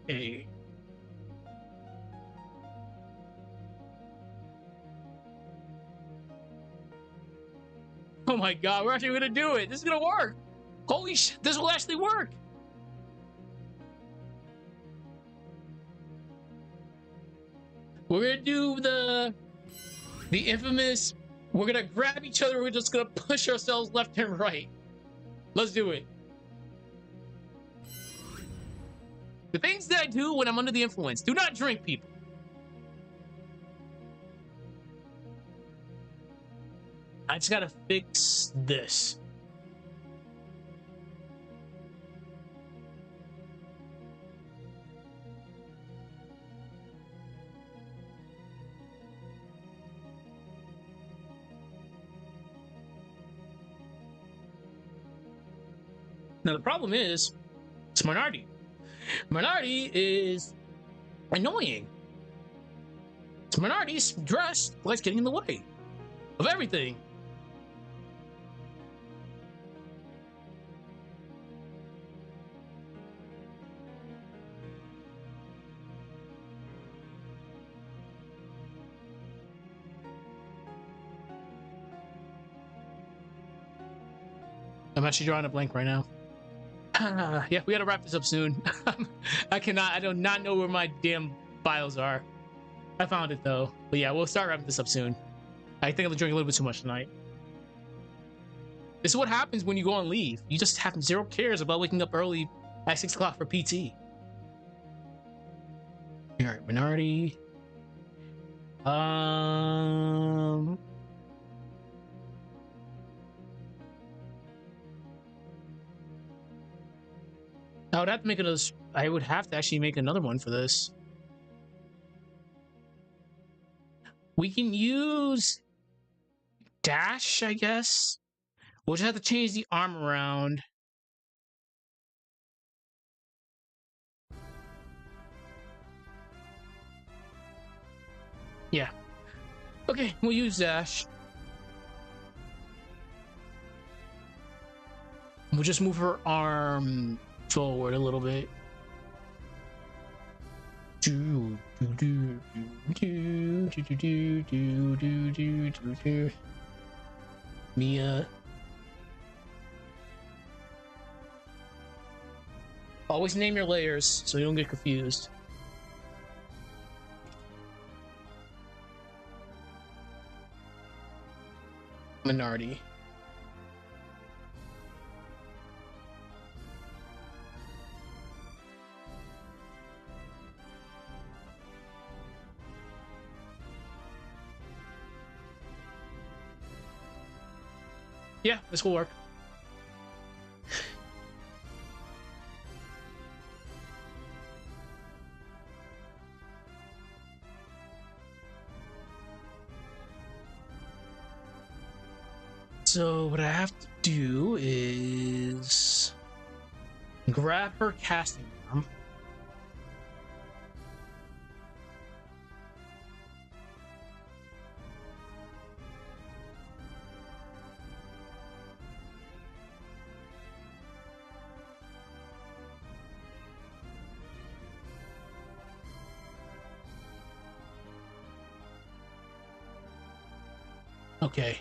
Hey. Oh my god, we're actually gonna do it. This is gonna work. Holy shit, this will actually work. We're gonna do the infamous, we're gonna grab each other, we're just gonna push ourselves left and right. Let's do it. The things that I do when I'm under the influence. Do not drink, people. I just gotta fix this. Now the problem is, it's minority. Minority is annoying. Minority's dressed like getting in the way of everything. I'm actually drawing a blank right now. Yeah, we gotta wrap this up soon. I do not know where my damn files are. I found it though. But yeah, we'll start wrapping this up soon. I think I'm drinking a little bit too much tonight. This is what happens when you go on leave. You just have zero cares about waking up early at 6 o'clock for PT. Alright, minority. I would have to make another. I would have to actually make another one for this. We can use dash, I guess. We'll just have to change the arm around. Yeah. Okay, we'll use dash. We'll just move her arm forward a little bit. Mia. Always name your layers so you don't get confused. Minority. Yeah, this will work. So what I have to do is grab her casting arm. Okay.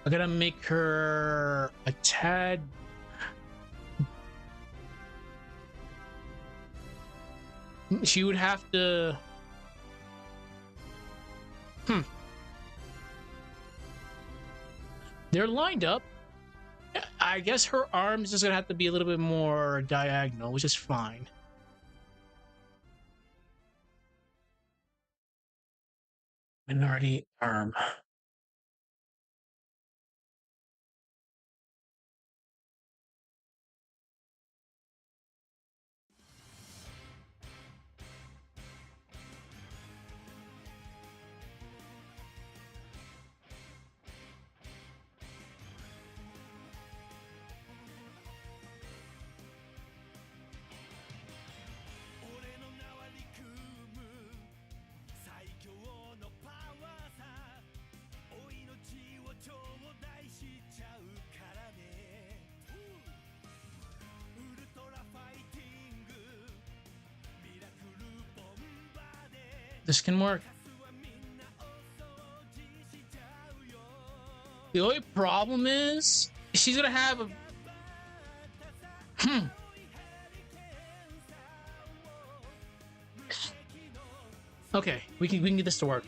I gotta make her a tad. She would have to. They're lined up. I guess her arms is gonna have to be a little bit more diagonal, which is fine. Minority arm. This can work. The only problem is she's gonna have a Okay, we can get this to work.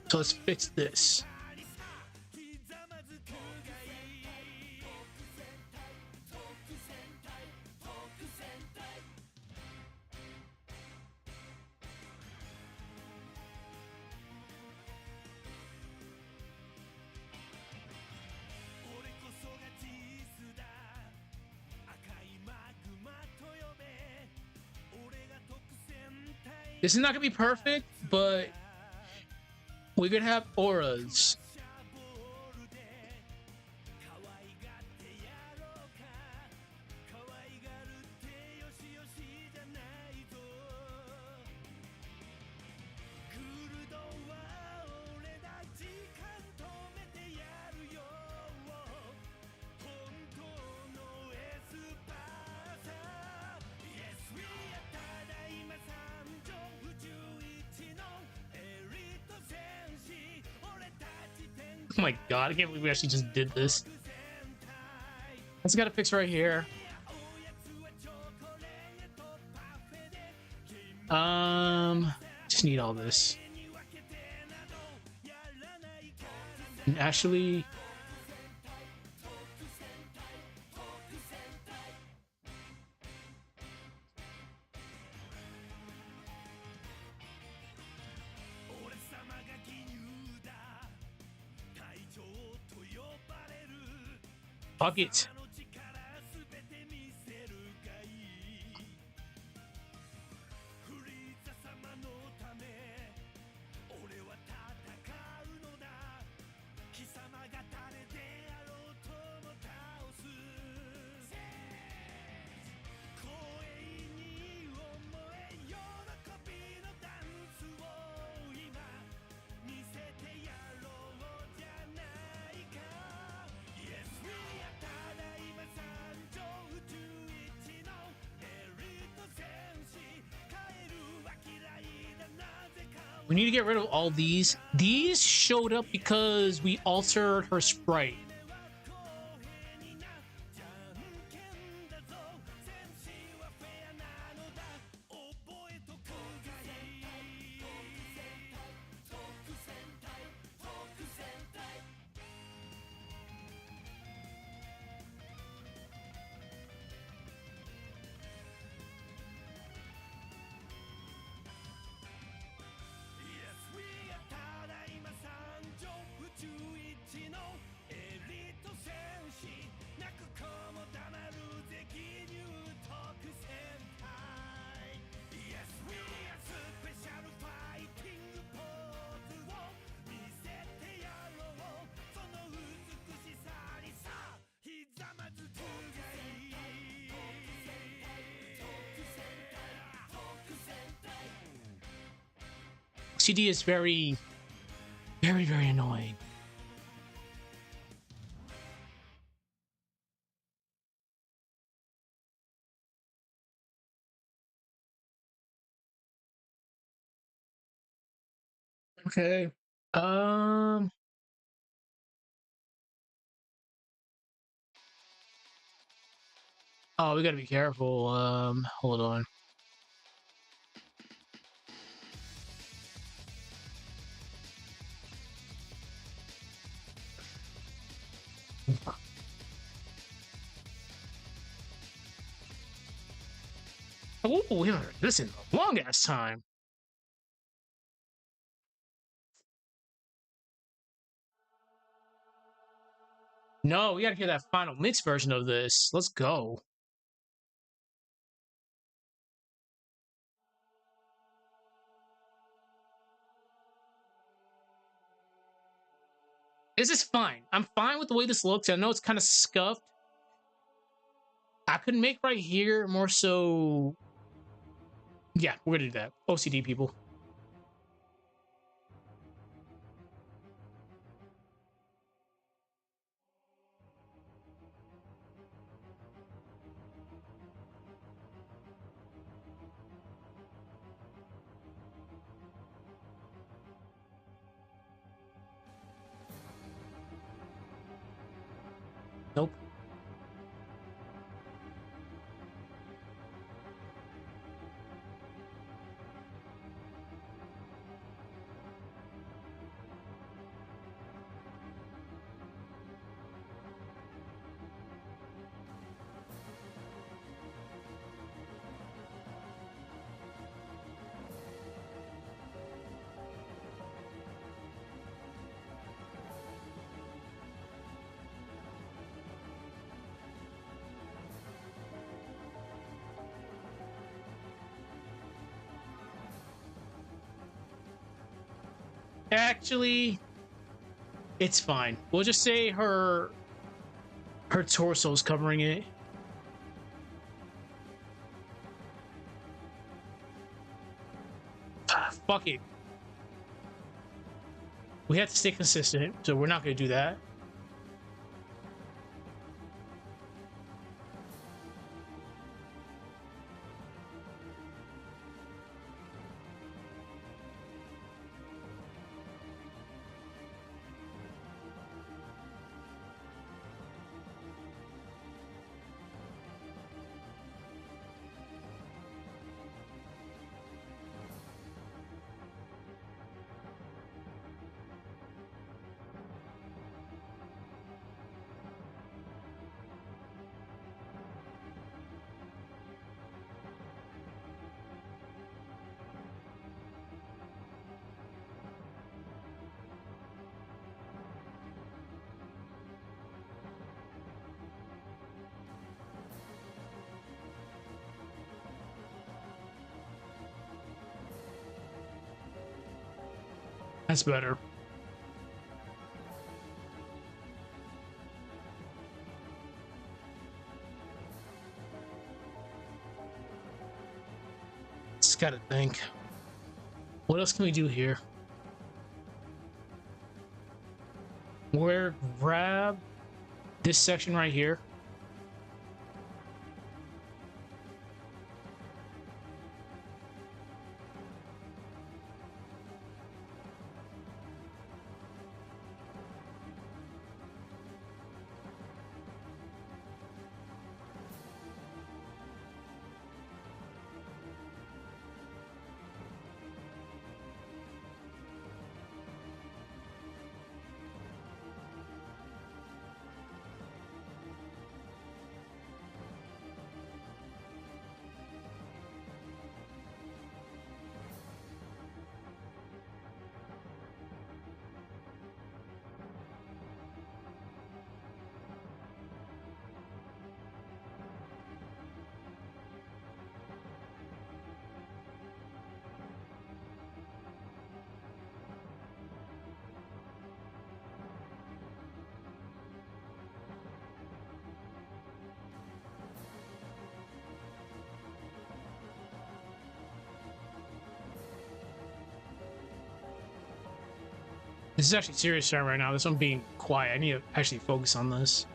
So let's fix this. This is not gonna be perfect, but we could have auras. Oh my god, I can't believe we actually just did this. I just gotta fix right here. Just need all this. And actually, fuck it. We need to get rid of all these. These showed up because we altered her sprite. CD is very, very, very annoying. Okay. Oh, we gotta be careful. Hold on. Oh, we haven't heard this in a long ass time. No, we gotta hear that final mix version of this. Let's go. This is fine. I'm fine with the way this looks. I know it's kind of scuffed. I could make right here more so. Yeah, we're gonna do that. OCD people. Nope. Actually, it's fine. We'll just say her torso's covering it. Fuck it. We have to stay consistent, so we're not gonna do that. That's better. Just gotta think. What else can we do here? We're grab this section right here. This is actually serious time right now. This one being quiet. I need to actually focus on this.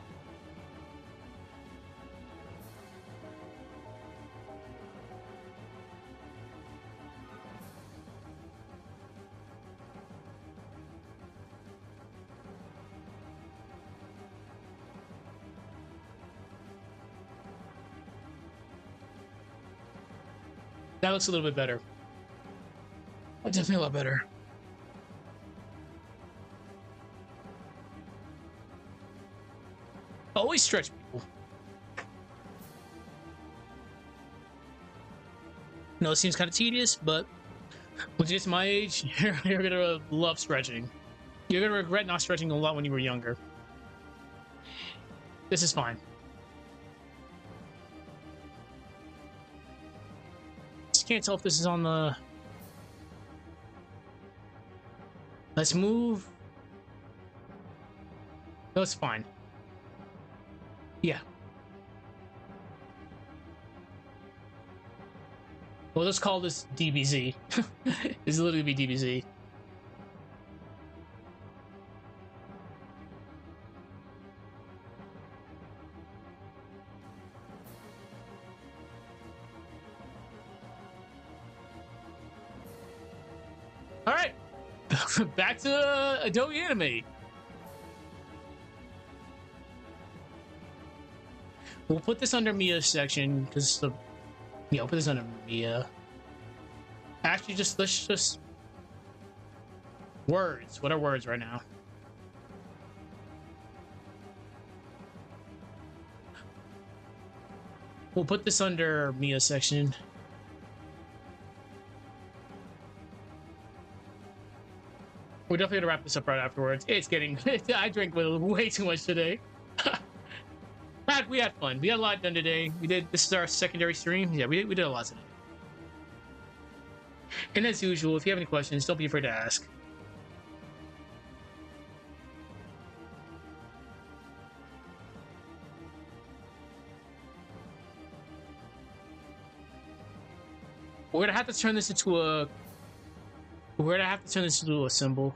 That looks a little bit better. Definitely a lot better. Always stretch people. No, it seems kind of tedious, but with just my age, you're gonna love stretching. You're gonna regret not stretching a lot when you were younger. This is fine. Just can't tell if this is on the... Let's move. No, it's fine. Yeah. Well, let's call this DBZ. It's literally be DBZ. All right, back to Adobe Animate. We'll put this under Mia's section because the... Yeah, I'll put this under Mia. Actually, let's just... Words. What are words right now? We'll put this under Mia's section. We're definitely gonna wrap this up right afterwards. It's getting... I drank way too much today. We had fun. We had a lot done today. This is our secondary stream. Yeah, we did a lot today. And as usual, if you have any questions, don't be afraid to ask. We're gonna have to turn this into a... We're gonna have to turn this into a symbol.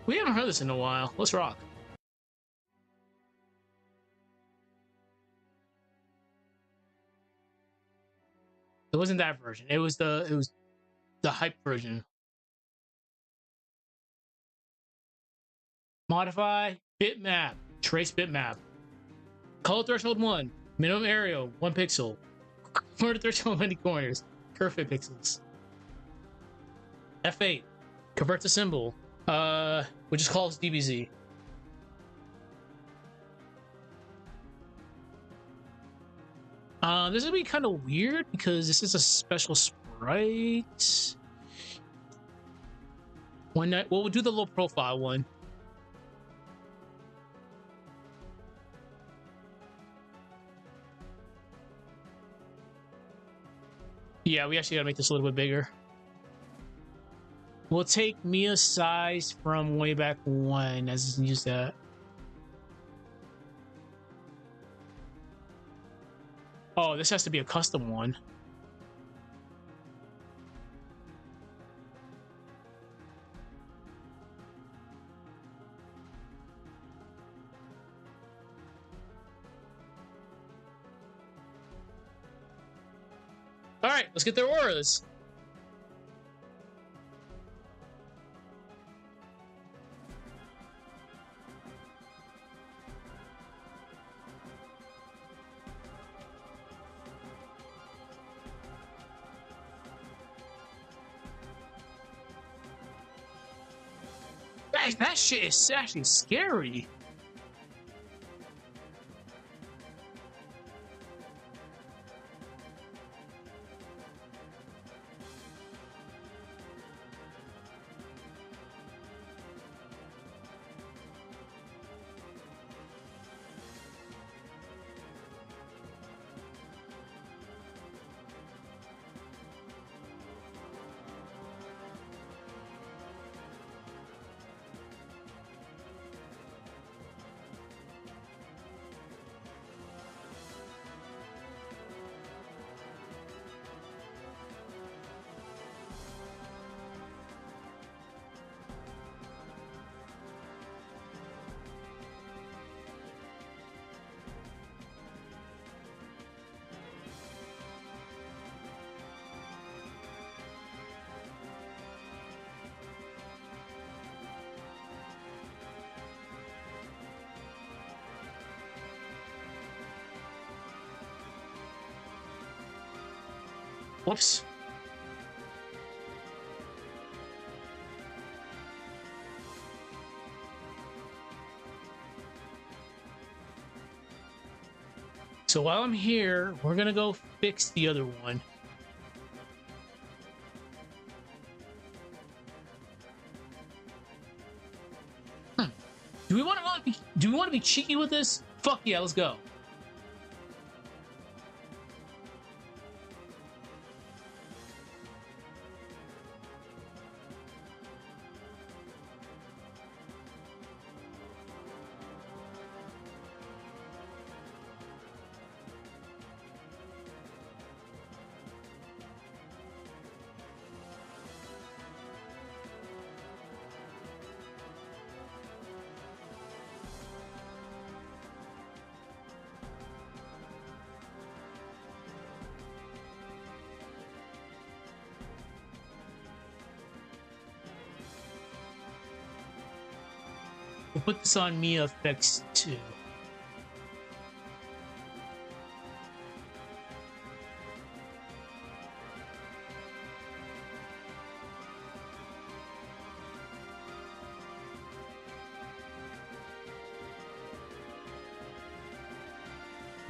We haven't heard this in a while. Let's rock. It wasn't that version. It was the hype version. Modify bitmap. Trace bitmap. Color threshold 1. Minimum area 1 pixel. Corner threshold many corners. Curve fit pixels. F8. Convert to symbol. Which is called DBZ. This is gonna be kind of weird because this is a special sprite. One night, well, we'll do the low profile one. Yeah, we actually gotta make this a little bit bigger. We'll take Mia's size from way back when, as use that. Oh, this has to be a custom one. All right, let's get their auras. That shit is actually scary. Whoops. So while I'm here, we're gonna go fix the other one. Do we want to be cheeky with this? Fuck yeah, let's go. We'll put this on Mia effects too.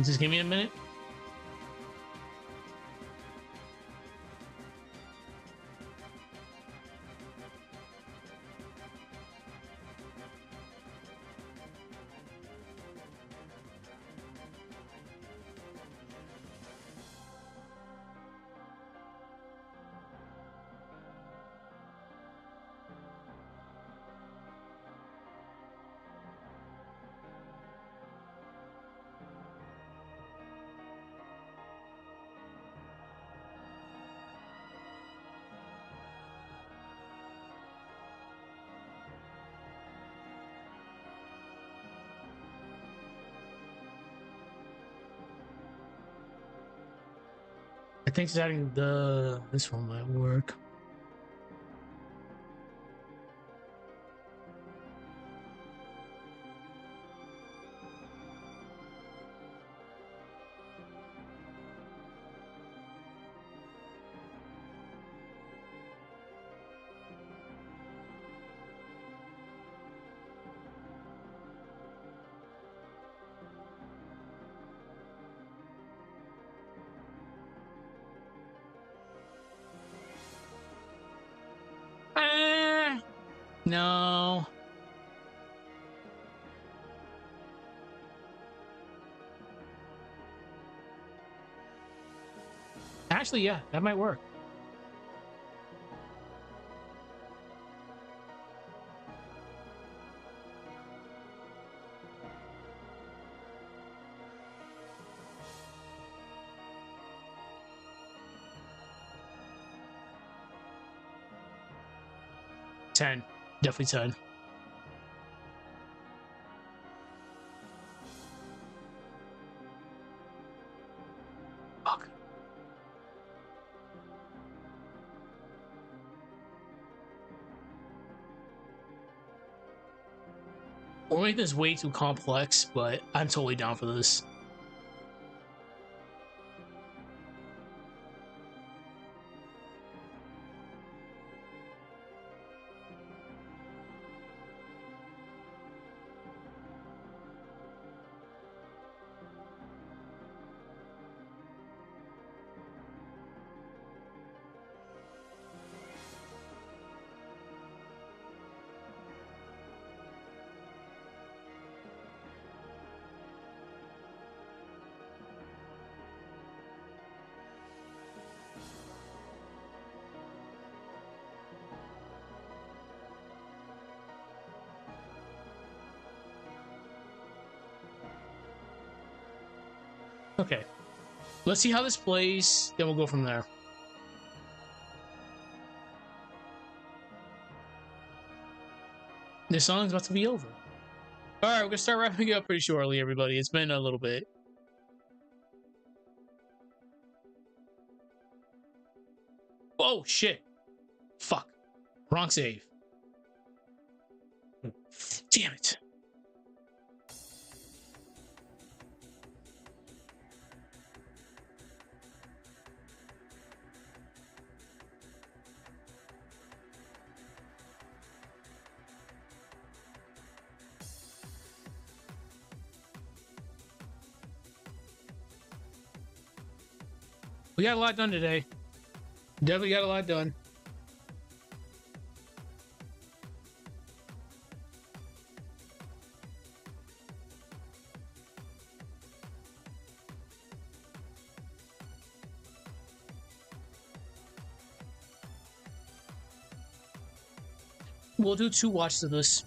Just give me a minute. I think setting this one might work. No. Actually, yeah, that might work. Ten. Definitely 10. Fuck. We're making this way too complex, but I'm totally down for this. Okay. Let's see how this plays, then we'll go from there. This song's about to be over. Alright, we're gonna start wrapping it up pretty shortly, everybody. It's been a little bit. Oh, shit. Fuck. Wrong save. Damn it. We got a lot done today. Definitely got a lot done. We'll do 2 watches of this.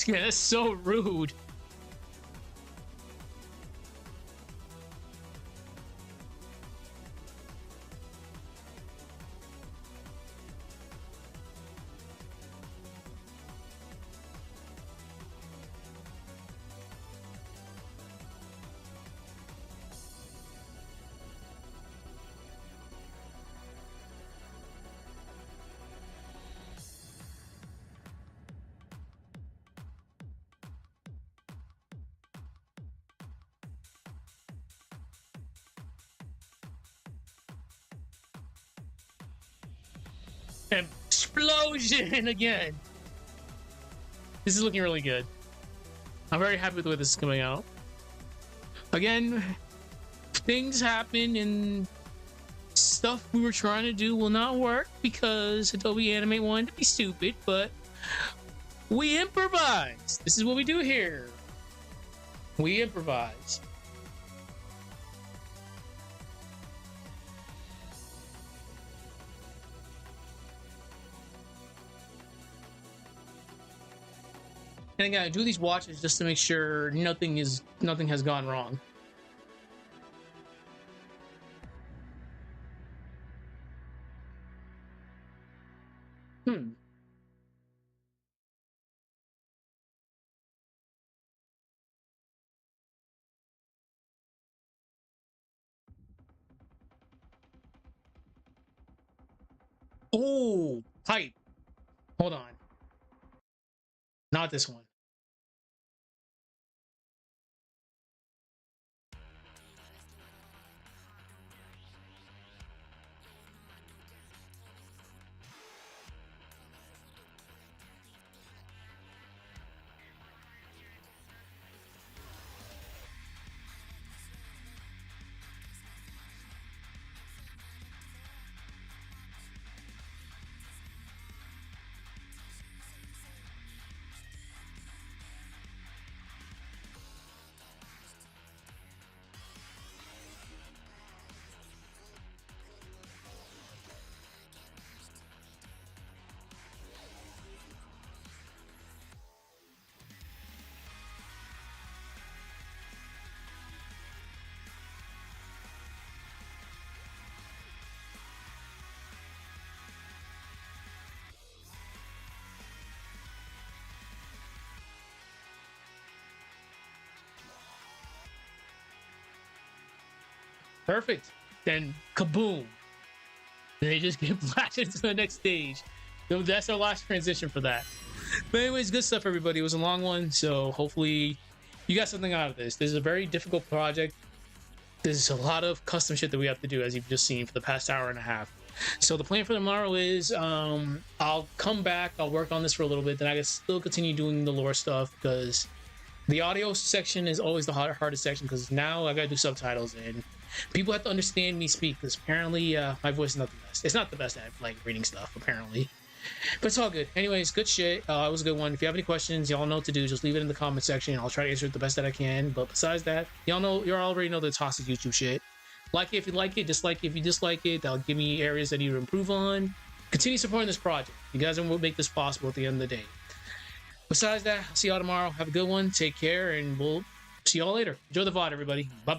Yeah, that's so rude. Explosion again. This is looking really good. I'm very happy with the way this is coming out. Again, things happen and stuff we were trying to do will not work because Adobe Animate wanted to be stupid, but we improvise. This is what we do here. We improvise. And again, I do these watches just to make sure nothing has gone wrong. Oh, hype. Hold on. Not this one. Perfect. Then kaboom. They just get blasted to the next stage. So that's our last transition for that. But anyways, good stuff, everybody. It was a long one, so hopefully you got something out of this. This is a very difficult project. There's a lot of custom shit that we have to do, as you've just seen for the past hour and a half. So the plan for tomorrow is I'll come back, I'll work on this for a little bit, then I can still continue doing the lore stuff, because the audio section is always the hardest section, because now I gotta do subtitles and people have to understand me speak, because apparently my voice is not the best. It's not the best at like reading stuff, apparently. But it's all good. Anyways, good shit. It was a good one. If you have any questions, y'all know what to do. Just leave it in the comment section. I'll try to answer it the best that I can. But besides that, y'all already know the toxic YouTube shit. Like it if you like it. Dislike it if you dislike it. That'll give me areas I need to improve on. Continue supporting this project. You guys are what make this possible at the end of the day. Besides that, I'll see y'all tomorrow. Have a good one. Take care, and we'll see y'all later. Enjoy the VOD, everybody. Bye-bye.